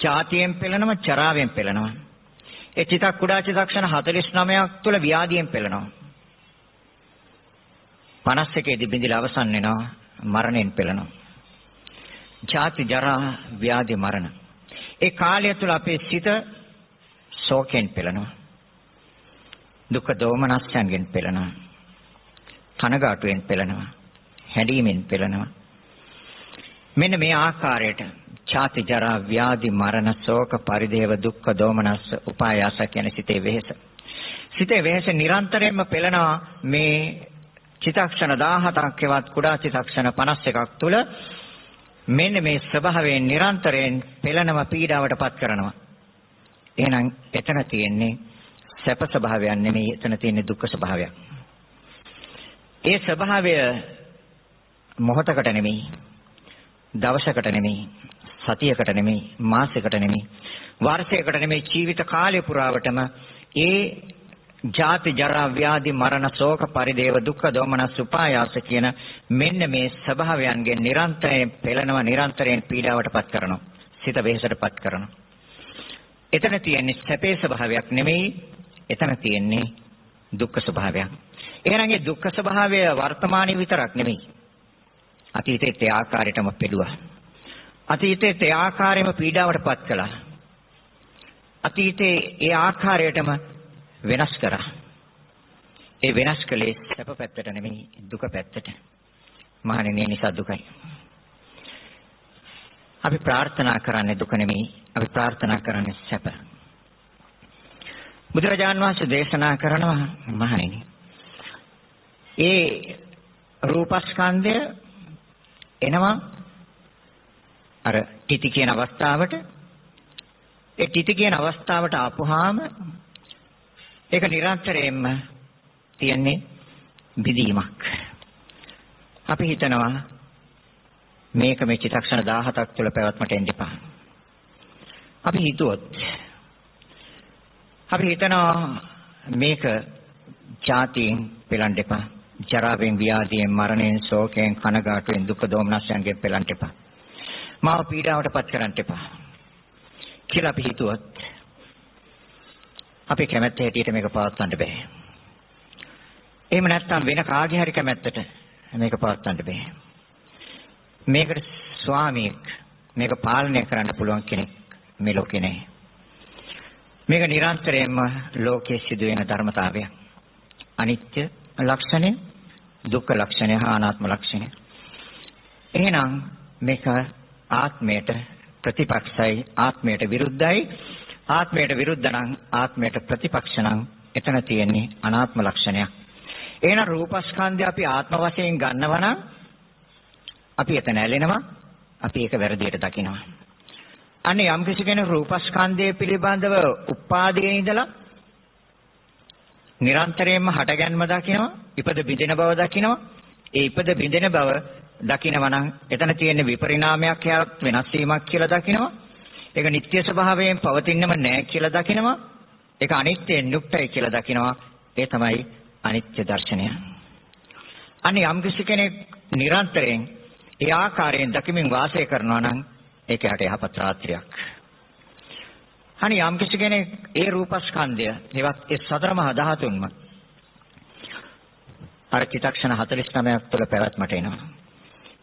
ජාතියෙන් පෙළෙනවා, ජරාවෙන් පෙළෙනවා. ඒ කුඩා චිත්තක්ෂණ 49ක් තුල ව්‍යාධියෙන් පෙළෙනවා. 51 දී බිඳිලා අවසන් වෙනවා, මරණයෙන් පෙළෙනවා. ජාති, ජරා, ව්‍යාධි, මරණ. ඒ කාලය තුල අපේ සිත ශෝකයෙන් පෙළෙනවා. දුක් දෝමනස්යන්ගෙන් පෙළෙනවා. කනගාටුවෙන් පෙළෙනවා. හැඬීමෙන් පෙළෙනවා. මෙන්න මේ ආකාරයට ජාති, ජරා, ව්‍යාධි, මරණ, ශෝක, පරිදේව, දුක්ඛ දෝමනස්, උපායාස කියන සිතේ වෙහෙස. සිතේ වෙහෙස නිරන්තරයෙන්ම පෙළෙනවා මේ චිත්තක්ෂණ 17ක් හෙවත් කුඩා චිත්තක්ෂණ 51ක් තුල. මෙන්න මේ ස්වභාවයෙන් නිරන්තරයෙන් පෙළෙනව පීඩාවටපත් කරනවා. එහෙනම් එතන තියෙන්නේ සැප ස්වභාවයක් නෙමෙයි, එතන තියෙන්නේ දුක්ඛ ස්වභාවයක්. ඒ ස්වභාවය මොහොතකට නෙමෙයි, දවසකට නෙමෙයි, සතියකට නෙමෙයි, මාසයකට නෙමෙයි, වර්ෂයකට නෙමෙයි, ජීවිත කාලය පුරාවටම ඒ ජාති, ජරා, ව්‍යාධි, මරණ, ශෝක, පරිදේව, දුක්ඛ දෝමනස්, උපායාස කියන මෙන්න මේ ස්වභාවයන්ගෙන් නිරන්තරයෙන් පෙළෙනවා, නිරන්තරයෙන් පීඩාවටපත් කරනවා, සිත වෙහෙසටපත් කරනවා. එතන තියෙන්නේ සැපේ ස්වභාවයක් නෙමෙයි, එතන තියෙන්නේ දුක්ඛ ස්වභාවයක්. එහෙනම් ඒ දුක්ඛ ස්වභාවය වර්තමානයේ විතරක් නෙමෙයි. අතීතයේ ඒ ආකාරයටම පෙළුවා. අතීතයේ ඒ ආකාරයෙන්ම පීඩාවටපත් කළා. අතීතයේ ඒ ආකාරයටම වෙනස් කරා. ඒ වෙනස් කලේ සැප පැත්තට නෙමෙයි දුක පැත්තට. මහණෙනි නිසා දුකයි. අපි ප්‍රාර්ථනා කරන්නේ දුක නෙමෙයි. අපි ප්‍රාර්ථනා කරන්නේ සැප. බුදුරජාණන් වහන්සේ දේශනා කරනවා මහණෙනි. ඒ රූපස්කන්ධය එනවා අර තිති කියන අවස්ථාවට. ඒ තිති කියන අවස්ථාවට ආපුවාම ඒක නිරන්තරයෙන්ම තියන්නේ බිඳීමක්. අපි හිතනවා මේක මේ චිත්තක්ෂණ 17ක් තුළ පැවැත්මට එන්න එපා. අපි හිතනවා මේක ජාතියෙන් පෙළන්න එපා. ජරාවෙන්, ව්‍යාධියෙන්, මරණයෙන්, ශෝකයෙන්, කනගාටුවෙන්, දුක් දෝමනස්යන්ගෙන් පෙළන්න එපා. මාව පීඩාවටපත් කරන්න එපා කියලා අපි හිතුවොත් අපේ කැමැත්ත හැටියට මේක පවත්වන්න බෑ. එහෙම නැත්නම් වෙන කාගේ හරි කැමැත්තට මේක පවත්වන්න බෑ. මේකට ස්වාමියෙක් මේක පාලනය කරන්න පුළුවන් කෙනෙක් මේ ලෝකේ නැහැ. මේක නිරන්තරයෙන්ම ලෝකයේ සිදුවෙන ධර්මතාවයක්. අනිත්‍ය ලක්ෂණය, දුක්ඛ ලක්ෂණය, අනාත්ම ලක්ෂණය. එහෙනම් මේක ආත්මයට ප්‍රතිපක්ෂයි, ආත්මයට විරුද්ධයි. ආත්මයට විරුද්ධ නම්, ආත්මයට ප්‍රතිපක්ෂ නම් එතන තියෙන්නේ අනාත්ම ලක්ෂණයක්. එහෙනම් රූපස්කන්ධය අපි ආත්ම වශයෙන් ගන්නවා නම් අපි එතන ඇලෙනවා. අපි ඒක වැරදියට දකිනවා. අනේ යම් කිසි කෙනෙක් රූපස්කන්ධය පිළිබඳව උපාදයේ ඉඳලා නිරන්තරයෙන්ම හටගැන්ම දකිනවා, ඉපද බිඳෙන බව දකිනවා. ඒ ඉපද බිඳෙන බව දකිනවා නම් එතන තියෙන විපරිණාමයක්, වෙනස් වීමක් කියලා දකිනවා. ඒක නිත්‍ය ස්වභාවයෙන් පවතින්නම නැහැ කියලා දකිනවා. ඒක අනිත්‍යෙන් යුක්තයි කියලා දකිනවා. ඒ තමයි අනිත්‍ය දර්ශනය. අනේ යම් කිසි කෙනෙක් නිරන්තරයෙන් ඒ ආකාරයෙන් දකිමින් වාසය කරනවා නම් ඒක යට යහපත් රාත්‍රියක්. අනේ යම් කිසි කෙනෙක් ඒ රූපස්කන්ධය ඒවත් ඒ සතර මහා ධාතුන්ම අර චිත්තක්ෂණ 49ක් තුළ පැවැත්මට එනවා.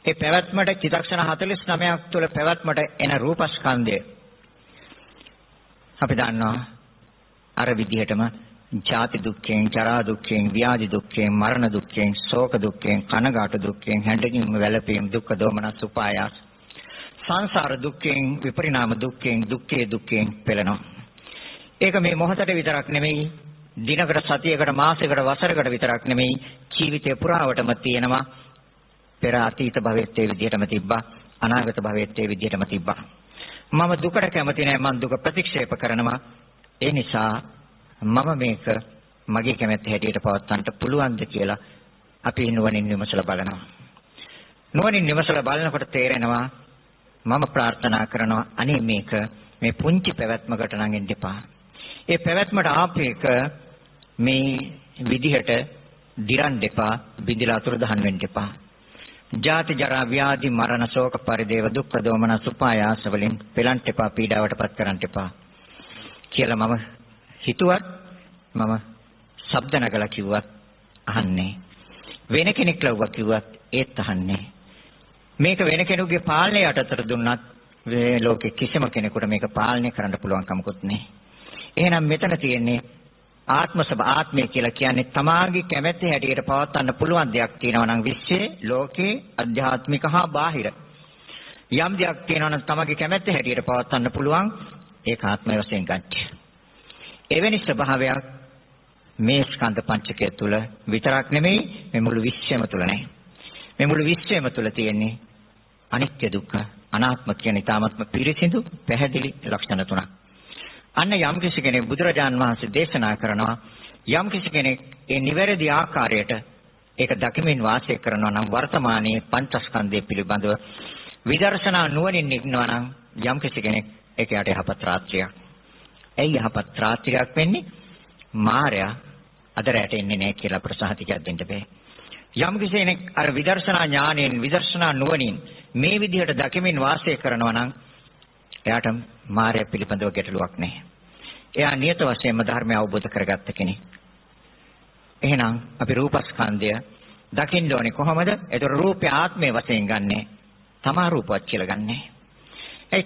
ඒ පැවැත්මට චිත්තක්ෂණ 49ක් තුළ පැවැත්මට එන රූපස්කන්ධය අපි දන්නවා අර විදිහටම ජාති දුක්ඛයෙන්, ජරා දුක්ඛයෙන්, ව්‍යාධි දුක්ඛයෙන්, මරණ දුක්ඛයෙන්, ශෝක දුක්ඛයෙන්, කනගාටු දුක්ඛයෙන්, හැඬීම, වැළපීම, දුක්ඛ දෝමනස්, උපායාස, සංසාර දුක්ඛයෙන්, විපරිණාම දුක්ඛයෙන්, දුක්ඛයෙන් පෙළෙනවා. ඒක මේ මොහොතට විතරක් නෙමෙයි, දිනකට, සතියකට, මාසයකට, වසරකට විතරක් නෙමෙයි, ජීවිතය පුරාවටම තියෙනවා. පෙර අතීත භවෙත් ඒ විදිහටම තිබ්බා, අනාගත භවෙත් ඒ විදිහටම තිබ්බා. මම දුකට කැමති නැහැ, මම දුක ප්‍රතික්ෂේප කරනවා. ඒ නිසා මම මේක මගේ කැමැත්ත හැටියට පවත්වන්න පුළුවන්ද කියලා අපි නුවණින් විමසලා බලනවා. නුවණින් විමසලා බලනකොට තේරෙනවා මම ප්‍රාර්ථනා කරනවා අනේ මේක මේ පුංචි පැවැත්මකට නම් එන්න එපා. ඒ පැවැත්මට ආපේක මේ විදිහට දිරන්න එපා, බිඳලා අතුරුදහන් වෙන්න එපා. ජාති ජරා ව්‍යාධි මරණ ශෝක පරිදේව දුක්ඛ දෝමනස් උපායාස වලින් පෙළන්න එපා, පීඩාවටපත් කරන්න එපා කියලා මම හිතුවත්, මම ශබ්ද නගලා කිව්වත් අහන්නේ. වෙන කෙනෙක් ලව්වා කිව්වත් ඒත් අහන්නේ. මේක වෙන කෙනෙකුගේ පාලනය යටතට දුන්නත් මේ ලෝකෙ කිසිම කෙනෙකුට මේක පාලනය කරන්න පුළුවන් කමකුත් නැහැ. එහෙනම් මෙතන තියෙන්නේ ආත්මය කියලා කියන්නේ තමාගේ කැමැත්ත හැටියට පවත්වන්න පුළුවන් දෙයක් තියෙනවා නම් විශ්වයේ, ලෝකේ, අධ්‍යාත්මික හා බාහිර යම් දෙයක් තියෙනවා නම් තමාගේ කැමැත්ත හැටියට පවත්වන්න පුළුවන්, ඒක ආත්මය වශයෙන් ගන්න. එවැනි ස්වභාවයක් මේ ස්කන්ධ පංචකය තුල විතරක් නෙමෙයි, මේ මුළු විශ්වයම තුල නැහැ. මේ මුළු විශ්වයම තුල තියෙන්නේ අනිත්‍ය දුක්ඛ අනාත්ම කියන ඊ타ත්ම පිරිසිදු පැහැදිලි ලක්ෂණ තුනක්. අන්න යම් කිසි කෙනෙක් බුදුරජාන් වහන්සේ දේශනා කරනවා යම් කිසි කෙනෙක් ඒ නිවැරදි ආකාරයට ඒක දකිමින් වාසය කරනවා නම් වර්තමානයේ පංචස්කන්ධය පිළිබඳව විදර්ශනා නුවණින් ඉන්නවා නම් යම් කිසි කෙනෙක් ඒක යට යහපත් රාත්‍රියක්. ඇයි යහපත් රාත්‍රියක් වෙන්නේ? මායя අද රැට එන්නේ නැහැ කියලා ප්‍රසහතිකයක් දෙන්න බෑ. යම් කිසි කෙනෙක් අර විදර්ශනා ඥාණයෙන්, විදර්ශනා නුවණින් මේ විදිහට දකිමින් වාසය කරනවා නම් එයාට මායя පිළිබඳව ගැටලුවක් නැහැ. එයා නියත වශයෙන්ම ධර්මය අවබෝධ කරගත්ත කෙනෙක්. එහෙනම් අපි රූපස්කන්ධය දකින්න ඕනේ කොහොමද? ඒතර රූපය ආත්මයේ වශයෙන් ගන්නෙ. තමා රූපවත් කියලා ගන්නෙ. ඒ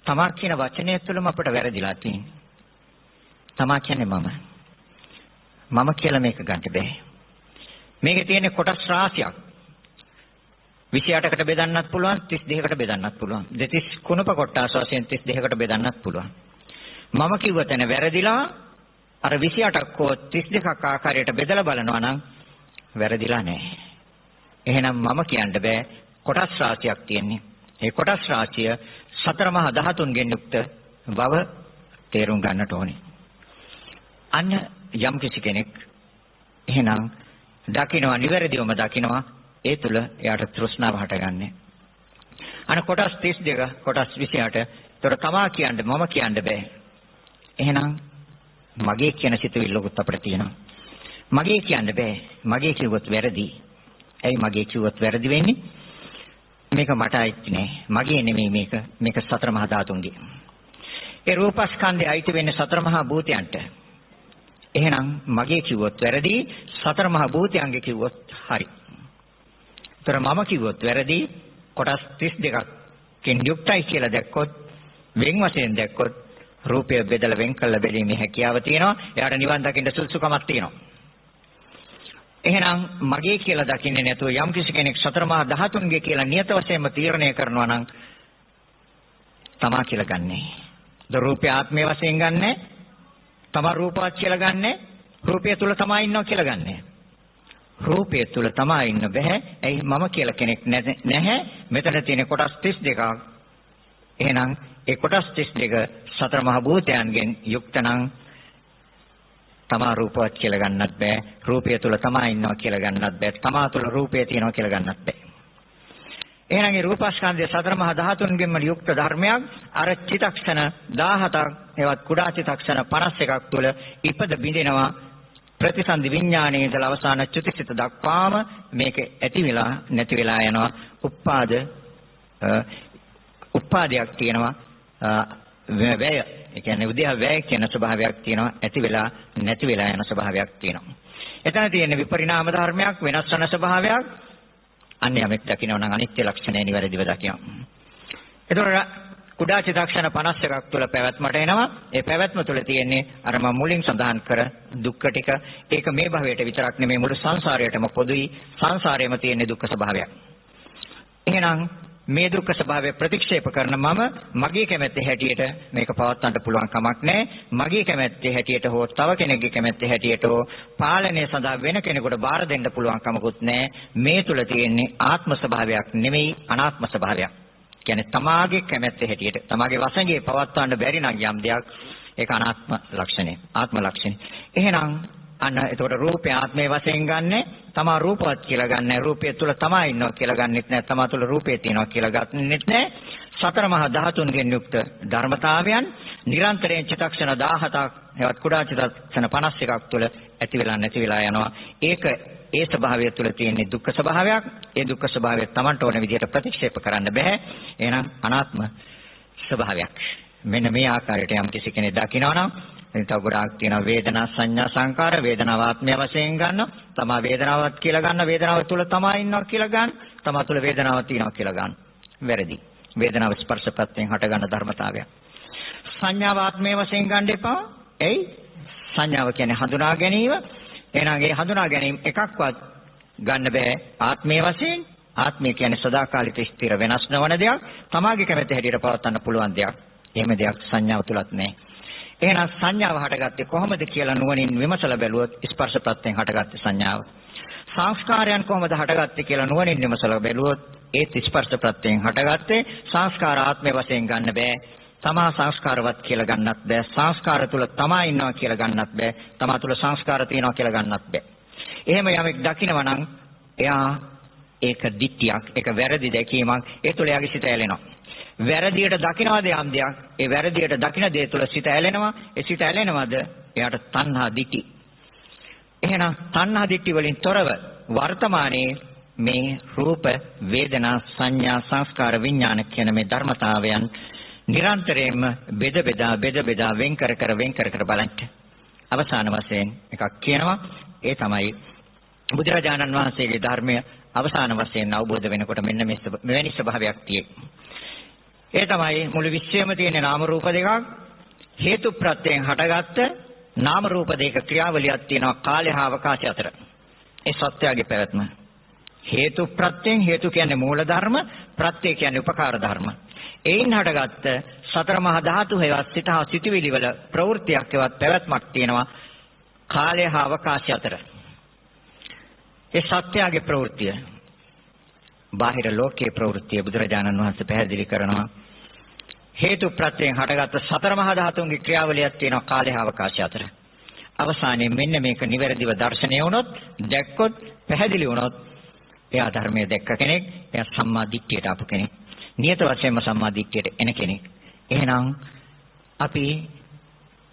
තමා කියන වචනය තුළම අපිට වැරදිලා තියෙන්නේ. තමා කියන්නේ මම කියලා මේක ගන්න බෑ. මේකේ තියෙන කොටස් රාශියක්. 28කට බෙදන්නත් පුළුවන්, 32කට බෙදන්නත් පුළුවන්. දෙතිස් කුණප කොටස් වශයෙන් 32කට බෙදන්නත් පුළුවන්. මම කිව්ව තැන වැරදිලා අර 28ක් හෝ 32ක් ආකාරයට බෙදලා බලනවා නම් වැරදිලා නැහැ. එහෙනම් මම කියන්න බෑ කොටස් රාශියක් තියෙන්නේ. ඒ කොටස් රාශිය සතර මහා ධාතුන්ගෙන් යුක්ත බව තේරුම් ගන්නට ඕනේ. අන්න යම් කිසි කෙනෙක් එහෙනම් දකින්නවා නිවැරදිවම දකින්නවා ඒ තුල එයාට තෘෂ්ණාව හටගන්නේ. අන කොටස් 32 කොටස් 28 ඒතර තමා කියන්නේ මම කියන්න බෑ. එහෙනම් මගේ කියන සිතුවිල්ලකුත් අපිට තියෙනවා. මගේ කියන්න බෑ. මගේ කිව්වොත් වැරදි. ඇයි මගේ කිව්වොත් වැරදි වෙන්නේ? මේක මට අයිති නෑ. මගේ නෙමෙයි මේක. මේක සතර මහා ධාතුන්ගේ. ඒ රූපස්කන්ධය අයිති වෙන්නේ සතර මහා භූතයන්ට. එහෙනම් මගේ කිව්වොත් වැරදි. සතර මහා භූතයන්ගේ කිව්වොත් හරි. ඒතර මම කිව්වොත් වැරදි. කොටස් 32ක් කින් යුක්තයි කියලා දැක්කොත් වෙන් වශයෙන් දැක්කොත් රූපය බෙදලා වෙන් කළ බැලීමේ හැකියාව තියෙනවා. එයාට නිවන් දකින්න සුසුකමක් තියෙනවා. එහෙනම් මගේ කියලා දකින්නේ නැතුව යම් කිසි කෙනෙක් සතර මහා ධාතුන්ගේ කියලා නියත වශයෙන්ම තීරණය කරනවා නම් තමා කියලා ගන්නෙ. ද රූපය ආත්මයේ වශයෙන් ගන්නෙ. තමා රූපවත් කියලා ගන්නෙ. රූපය තුල තමා ඉන්නවා කියලා ගන්නෙ. රූපය තුල තමා ඉන්න බෑ. ඇයි මම කියලා කෙනෙක් නැහැ. මෙතන තියෙන කොටස් 32ක්. එහෙනම් ඒ කොටස් 32 සතර මහා භූතයන්ගෙන් යුක්ත නම් තමා රූපවත් කියලා ගන්නත් බෑ. රූපය තුල තමා ඉන්නවා කියලා ගන්නත් බෑ. තමා තුල රූපය තියෙනවා කියලා ගන්නත් බෑ. එහෙනම් මේ රූපස්කන්ධය සතර මහා ධාතුන්ගෙන්ම යුක්ත ධර්මයක්. අර චිතක්ෂණ 17ක් ඒවත් කුඩා චිතක්ෂණ 51ක් තුල ඉපද බිඳෙනවා. ප්‍රතිසන්දි විඥානයේ ඉඳලා අවසාන චුතිසිත දක්වාම මේක ඇති වෙලා නැති වෙලා යනවා. උපාදයක් තියෙනවා. වැය ඒ කියන්නේ උදේ වැය කියන ස්වභාවයක් තියෙනවා. ඇති වෙලා නැති වෙලා යන ස්වභාවයක් තියෙනවා. එතන තියෙන විපරිණාම ධර්මයක් වෙනස් වෙන ස්වභාවයක්. අන්‍යමෙක් දකින්න නම් අනිත්‍ය ලක්ෂණය නිවැරදිව දකින්න. ඒතකොට කුඩා චිත්තක්ෂණ 51ක් තුළ පැවැත්මට එනවා. ඒ පැවැත්ම තුළ තියෙන්නේ අර මම මුලින් සඳහන් කර දුක්ඛ ටික. ඒක මේ භවයට විතරක් නෙමෙයි මුළු සංසාරයටම පොදුයි. සංසාරයේම තියෙන දුක්ඛ ස්වභාවයක්. එහෙනම් මේ දුක්ඛ ස්වභාවය ප්‍රතික්ෂේප කරන මගේ කැමැත්තේ හැටියට මේක පවත්වන්න පුළුවන් කමක් නැහැ. මගේ කැමැත්තේ හැටියට හෝ තව කෙනෙක්ගේ කැමැත්තේ හැටියට හෝ පාලනය සඳහා වෙන කෙනෙකුට බාර දෙන්න පුළුවන් කමකුත් නැහැ. මේ තුල තියෙන්නේ ආත්ම ස්වභාවයක් නෙමෙයි අනාත්ම ස්වභාවයක්. කියන්නේ තමාගේ කැමැත්තේ හැටියට තමාගේ වශයෙන් පවත්වන්න බැරි නම් යම් දෙයක් ඒක අනාත්ම ලක්ෂණය. ආත්ම ලක්ෂණය. එහෙනම් අන්න එතකොට රූපය ආත්මයේ වශයෙන් ගන්නෙ තමා රූපවත් කියලා ගන්නෑ. රූපය තුල තමා ඉන්නවා කියලා ගන්නෙත් නෑ. තමා තුල රූපය තියෙනවා කියලා ගන්නෙත් නෑ. සතර මහා ධාතුන්ගෙන් යුක්ත ධර්මතාවයන් නිරන්තරයෙන් චිත්තක්ෂණ 17ක් එවත් කුඩා චිත්තක්ෂණ 51ක් තුල ඇති වෙලා නැති වෙලා යනවා. ඒ ස්වභාවය තුල තියෙන දුක්ඛ ස්වභාවයක්. ඒ දුක්ඛ ස්වභාවය Tamanට ඕන විදිහට ප්‍රතික්ෂේප කරන්න බෑ. එහෙනම් අනාත්ම ස්වභාවයක්. මෙන්න මේ ආකාරයට යම් කිසි කෙනෙක් දකිනවා නම් එතකොට ගොඩාක් තියෙනවා වේදනා සංඥා සංකාර වේදනාව ආත්මය වශයෙන් ගන්න. තමා වේදනාවක් කියලා ගන්න. වේදනාව තුල තමා ඉන්නවා කියලා ගන්න. තමා තුල වේදනාවක් තියෙනවා කියලා ගන්න. වැරදි. වේදනාව ස්පර්ශපත්යෙන් හටගන්න ධර්මතාවයක්. සංඥාව ආත්මයේ වශයෙන් ගන්න එපා. එයි සංඥාව කියන්නේ හඳුනා ගැනීම. එහෙනම් ඒ හඳුනා ගැනීම එකක්වත් ගන්න බෑ ආත්මයේ වශයෙන්. ආත්මය කියන්නේ සදාකාලික ස්ථිර වෙනස් නොවන දෙයක්. තමාගේ කැමැත්ත හැටියට පවත්වන්න පුළුවන් දෙයක්. එහෙම දෙයක් සංඥාව තුලත් නැහැ. එහෙනම් සංඥාව හටගත්තේ කොහොමද කියලා නුවණින් විමසලා බැලුවොත් ස්පර්ශපත්යෙන් හටගත්තේ සංඥාව. සංස්කාරයන් කොහොමද හටගත්තේ කියලා නුවණින් විමසලා බැලුවොත් ඒ ස්පර්ශපත්යෙන් හටගත්තේ. සංස්කාර ආත්මයේ වශයෙන් ගන්න බෑ. තමා සංස්කාරවත් කියලා ගන්නත් බෑ. සංස්කාර තුල තමා ඉන්නවා කියලා ගන්නත් බෑ. තමා තුල සංස්කාර තියෙනවා කියලා ගන්නත් බෑ. එහෙම යමෙක් දකිනවා නම් එයා ඒක දිට්ඨියක්, ඒක වැරදි දැකීමක්. ඒ තුල එයාගේ සිත ඇලෙනවා. වැරදියට දකින්නවද යම් දෙයක්? ඒ වැරදියට දකින්න දේ තුල සිත ඇලෙනවා. ඒ සිත ඇලෙනවද? එයාට තණ්හා දිටි. එහෙනම් තණ්හා දිටි වලින් තොරව වර්තමානයේ මේ රූප, වේදනා, සංඥා, සංස්කාර, විඥාන කියන මේ ධර්මතාවයන් නිරන්තරයෙන්ම බෙද බෙදා වෙන් කර කර බලන්න. අවසාන වශයෙන් එකක් කියනවා ඒ තමයි බුදුරජාණන් වහන්සේගේ ධර්මය අවසාන වශයෙන් අවබෝධ වෙනකොට මෙන්න මෙවැනි ස්වභාවයක් තියෙයි. ඒ තමයි මුළු විශ්වයේම තියෙන නාම රූප දෙකක් හේතු ප්‍රත්‍යයෙන් හටගත්ත නාම රූප දෙක ක්‍රියාවලියක් තියෙනවා කාලය හා අවකාශය අතර. ඒ සත්‍යයේ පැවැත්ම. හේතු ප්‍රත්‍යයෙන් හේතු කියන්නේ මූල ධර්ම, ප්‍රත්‍ය කියන්නේ උපකාර ධර්ම. එයින් හටගත්ත සතර මහා ධාතු හේවත් සිත හා සිතුවිලි වල ප්‍රවෘත්තියක් හේවත් පැවැත්මක් තියෙනවා කාලය හා අවකාශය අතර. ඒ සත්‍යයේ ප්‍රවෘත්තිය බාහිර ලෝකයේ ප්‍රවෘත්තිය බුදුරජාණන් වහන්සේ පැහැදිලි කරනවා. හේතු ප්‍රත්‍යයෙන් හටගත්ත සතර මහා ධාතුන්ගේ ක්‍රියාවලියක් තියෙනවා කාලය හා අවකාශය අතර. අවසානයේ මෙන්න මේක නිවැරදිව දැర్శණය වුණොත්, දැක්කොත්, පැහැදිලි වුණොත් එයා ධර්මයේ දැක්ක කෙනෙක්, එයා සම්මා දිට්ඨියට ආපු කෙනෙක්. නියත වශයෙන්ම සම්මා දිට්ඨියට එන කෙනෙක්. එහෙනම් අපි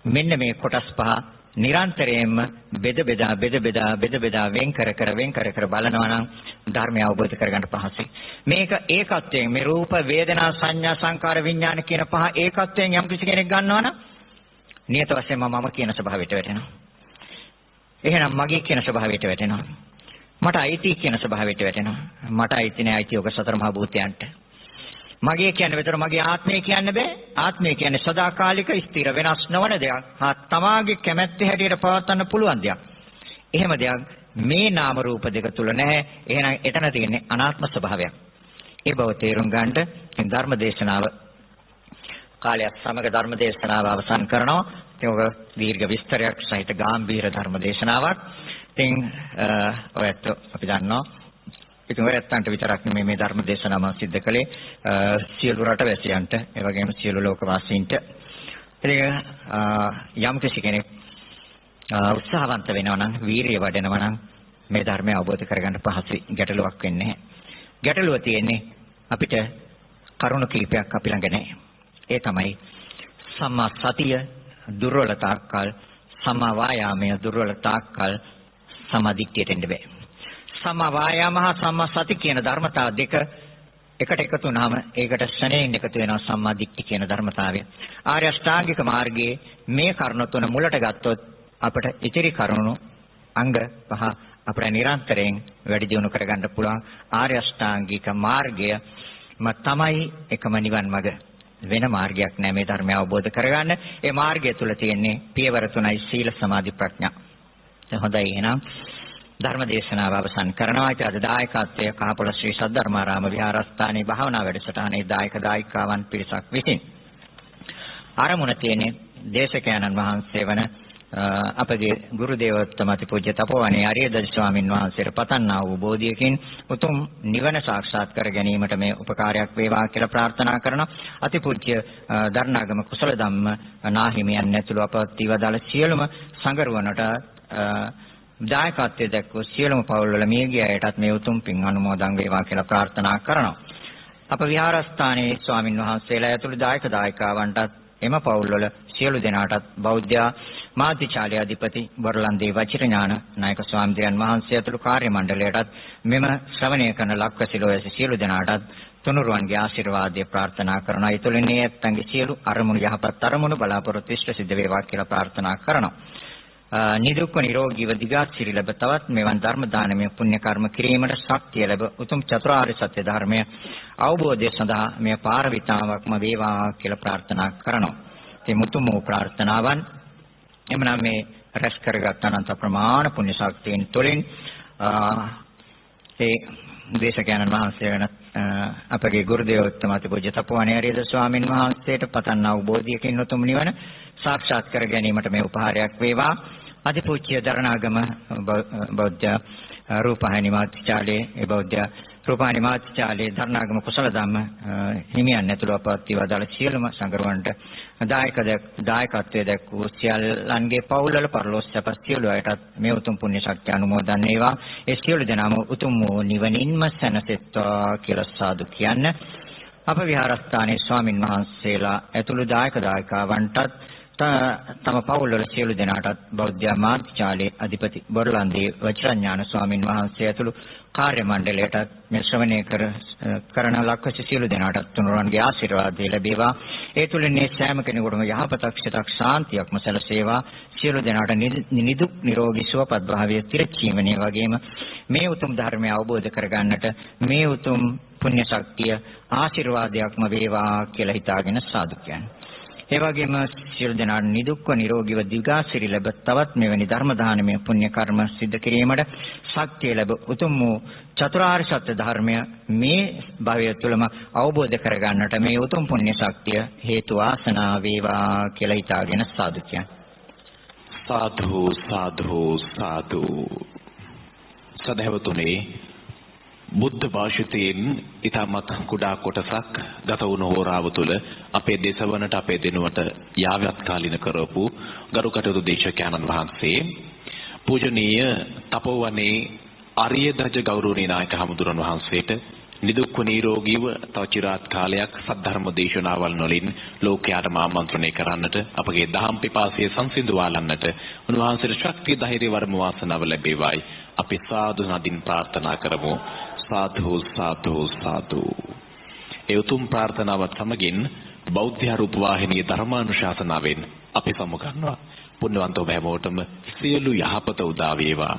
මෙන්න මේ කොටස් පහ නිරන්තරයෙන්ම බෙද බෙදා වෙන් කර බලනවා නම් ධර්මය අවබෝධ කරගන්න පහසුයි. මේක ඒකත්වයෙන් මේ රූප වේදනා සංඥා සංකාර විඥාන කියන පහ ඒකත්වයෙන් යම් කිසි කෙනෙක් ගන්නවා නම් නියත වශයෙන්ම මම කියන ස්වභාවයට වැටෙනවා. එහෙනම් මගේ කියන ස්වභාවයට වැටෙනවා. මට අයිති කියන ස්වභාවයට වැටෙනවා. මට අයිති නෑ අයිති ඔක සතර මහා භූතයන්ට. මගේ කියන්නේ විතර මගේ ආත්මය කියන්න බෑ. ආත්මය කියන්නේ සදාකාලික ස්ථිර වෙනස් නොවන දෙයක්. හා තමාගේ කැමැත්ත හැටියට පවත්වන්න පුළුවන් දෙයක්. එහෙම දෙයක් මේ නාම රූප දෙක තුල නැහැ. එහෙනම් එතන තියෙන්නේ අනාත්ම ස්වභාවයක්. ඒ බව තේරුම් ගන්නට ධර්ම දේශනාව කාලයක් සමග ධර්ම දේශනාව අවසන් කරනවා. ඒක දීර්ඝ විස්තරයක් සහිත ගැඹීර ධර්ම දේශනාවක්. ඉතින් ඔයත් අපි දන්නවා ඉතින් ඔයත්න්ට විතරක් නෙමෙයි මේ ධර්ම දේශනාව මම සිද්ධ කළේ සියලු රටවැසියන්ට ඒ වගේම සියලු ලෝකවාසීන්ට. ඉතින් යම් කිසි කෙනෙක් උත්සාහවන්ත වෙනවා නම් වීරිය වඩනවා නම් මේ ධර්මය අවබෝධ කරගන්න පහසුයි. ගැටලුවක් වෙන්නේ නැහැ. ගැටලුව තියෙන්නේ අපිට කරුණු කීපයක් අපි ළඟ නැහැ. ඒ තමයි සම්මා සතිය දුර්වල තාක්කල්, සම්මා වායාමය දුර්වල තාක්කල් සම්මා දිට්ඨියට එන්න බෑ. සම්මා වායාම හා සම්මා සති කියන ධර්මතා දෙක එකට එකතු වුනහම ඒකට ශරණයෙන් එකතු වෙනවා සම්මා දිට්ඨි කියන ධර්මතාවය. ආර්ය අෂ්ටාංගික මාර්ගයේ මේ කරුණ තුන මුලට ගත්තොත් අපට ඉතිරි කරුණු අංග පහ අපට නිරන්තරයෙන් වැඩි දියුණු කරගන්න පුළුවන්. ආර්ය අෂ්ටාංගික මාර්ගය තමයි එකම නිවන් මඟ. වෙන මාර්ගයක් නැහැ මේ ධර්මය අවබෝධ කරගන්න. ඒ මාර්ගය තුල තියෙන්නේ පියවර තුනයි සීල සමාධි ප්‍රඥා. හොඳයි එහෙනම් ධර්ම දේශනාව අවසන් කරනවා. ඊට අද දායකත්වයේ කහපොළ ශ්‍රී සද්ධර්මාරාම විහාරස්ථානයේ භාවනා වැඩසටහනේ දායක දායිකාවන් පිරිසක් විසින් ආරමුණ තියෙන්නේ දේශකයන්න් වහන්සේ වන අපගේ ගුරු දේවෝත්තම අතිපූජ්‍ය තපෝවනේ අරියදත් ස්වාමින් වහන්සේට පතන්නා වූ බෝධියකින් උතුම් නිවන සාක්ෂාත් කර ගැනීමට මේ උපකාරයක් වේවා කියලා ප්‍රාර්ථනා කරනවා. අතිපූජ්‍ය දරණාගම කුසල ධම්ම නාහිමියන් ඇතුළු අපවත් වදාළ සියලුම සංගරුවනට දායකත්වයේ දක්වූ සියලුම පවුල්වල මියගිය අයටත් මේ උතුම් පින් අනුමෝදන් වේවා කියලා ප්‍රාර්ථනා කරනවා. අප විහාරස්ථානයේ ස්වාමින් වහන්සේලා ඇතුළු දායක දායිකාවන්ටත් එම පවුල්වල සියලු දෙනාටත් බෞද්ධ මාධ්‍යාලය අධිපති වරලන්දේ වචිරඥාන නායක ස්වාමීන් වහන්සේ ඇතුළු කාර්ය මණ්ඩලයටත් මෙම ශ්‍රවණය කරන ලක්වැසිලෝයස සියලු දෙනාටත් තුනුරුවන්ගේ ආශිර්වාදය ප්‍රාර්ථනා කරනවා. ඒ තුළින් මේ ඇත්තන්ගේ සියලු අරමුණු යහපත් අරමුණු බලාපොරොත්තු ඉෂ්ට සිද්ධ වේවා කියලා ප්‍රාර්ථනා කරනවා. නිදුක්ව නිරෝගීව දිගාසිරි ලැබ තවත් මෙවන් ධර්ම දානමය පුණ්‍ය කර්ම කිරීමට ශක්තිය ලැබ උතුම් චතුරාර්ය සත්‍ය ධර්මය අවබෝධය සඳහා මේ පාරමිතාවක්ම වේවා කියලා ප්‍රාර්ථනා කරනවා. මේ මුතුම ප්‍රාර්ථනාවන් එමනම් මේ රැස් කරගත් අනන්ත ප්‍රමාණ පුණ්‍ය ශක්තියෙන් තුළින් ඒ දේශකයන්න් වහන්සේ වෙන අපගේ ගුරු දේවෝත්තම අතිපූජ්‍ය තපෝවනේ අරියද ස්වාමින් වහන්සේට පතන්නා වූ බෝධියකින් උතුම් නිවන සාක්ෂාත් කර ගැනීමට මේ උපහාරයක් වේවා. අතිපූජ්‍ය දරණාගම බෞද්ධ රූපහානි මාත්‍යාලයේ ඒ බෞද්ධ රූපහානි මාත්‍යාලයේ දරණාගම කුසල ධම්ම හිමියන් ඇතුළු අපවත් වදාළ සියලුම සංගරුවන්ට දායකත්වයේ දක්වූ සියල්ලන්ගේ පවුල්වල පරලෝක සැප සියලු අයටත් මේ උතුම් පුණ්‍ය ශක්තිය අනුමෝදන් වේවා. ඒ සියලු දෙනාම උතුම් වූ නිවනින්ම සැනසෙත්වා කියලා සාදු කියන්න. අප විහාරස්ථානයේ ස්වාමින් වහන්සේලා ඇතුළු දායක දායකාවන්ටත් තම පවුල්වල සියලු දෙනාටත් බෞද්ධ මාධ්‍යාලයේ අධිපති බොරලන්දේ වජිරඥාන ස්වාමින් වහන්සේ ඇතුළු කාර්ය මණ්ඩලයටත් මේ ශ්‍රවණය කරන ලක්වස සියලු දෙනාටත් තුනුරුවන්ගේ ආශිර්වාදය ලැබේවා. ඒ තුලින් මේ සෑම කෙනෙකුටම යහපතක් සිතක් ශාන්තියක්ම සැලසේවා. සියලු දෙනාට නිදුක් නිරෝගී සුවපත් භාවය තිරචීවණේ වගේම මේ උතුම් ධර්මය අවබෝධ කරගන්නට මේ උතුම් පුණ්‍ය ශක්තිය ආශිර්වාදයක්ම වේවා කියලා හිතාගෙන සාදු කියන්නේ. ඒ වගේම සියලු දෙනාට නිදුක්ව නිරෝගීව දිගාසිරි ලැබ තවත් මෙවැනි ධර්ම දානමය පුණ්‍ය කර්ම සිද්ධ කිරීමට ශක්තිය ලැබ උතුම් වූ චතුරාර්ය සත්‍ය ධර්මය මේ භවය තුළම අවබෝධ කරගන්නට මේ උතුම් පුණ්‍ය ශක්තිය හේතු වාසනා වේවා කියලා හිතාගෙන සාදු කියන්නේ. සාදු සාදු සාදු. සදහවතුනේ බුද්ධ භාෂිතයෙන් ඊටමත් කුඩා කොටසක් ගත වුණ හෝරාව තුළ අපේ දේශවනට අපේ දිනුවට යාවත් කාලින කරවපු ගරු කටයුතු දේශකයන්න් වහන්සේ පූජනීය තපෝවනේ ආර්ය දජ ගෞරවනීය නායක හමුදුරන් වහන්සේට නිදුක්ව නිරෝගීව තව চিරාත් කාලයක් සද්ධර්ම දේශනාවල් වලින් ලෝකයාට ආමන්ත්‍රණය කරන්නට අපගේ දහම් පිපාසය සංසිඳවාලන්නට උන්වහන්සේට ශක්තිය ධෛර්ය වර්ම වාසනාව ලැබේවායි අපි සාදු නදින් ප්‍රාර්ථනා කරමු. සාදු සාදු සාදු. ඒ උතුම් ප්‍රාර්ථනාවත් සමගින් බෞද්ධ රූප වාහිනියේ ධර්මානුශාසනාවෙන් අපි සමුගන්නවා. පුණ්‍යවන්තව හැමෝටම සියලු යහපත උදා වේවා.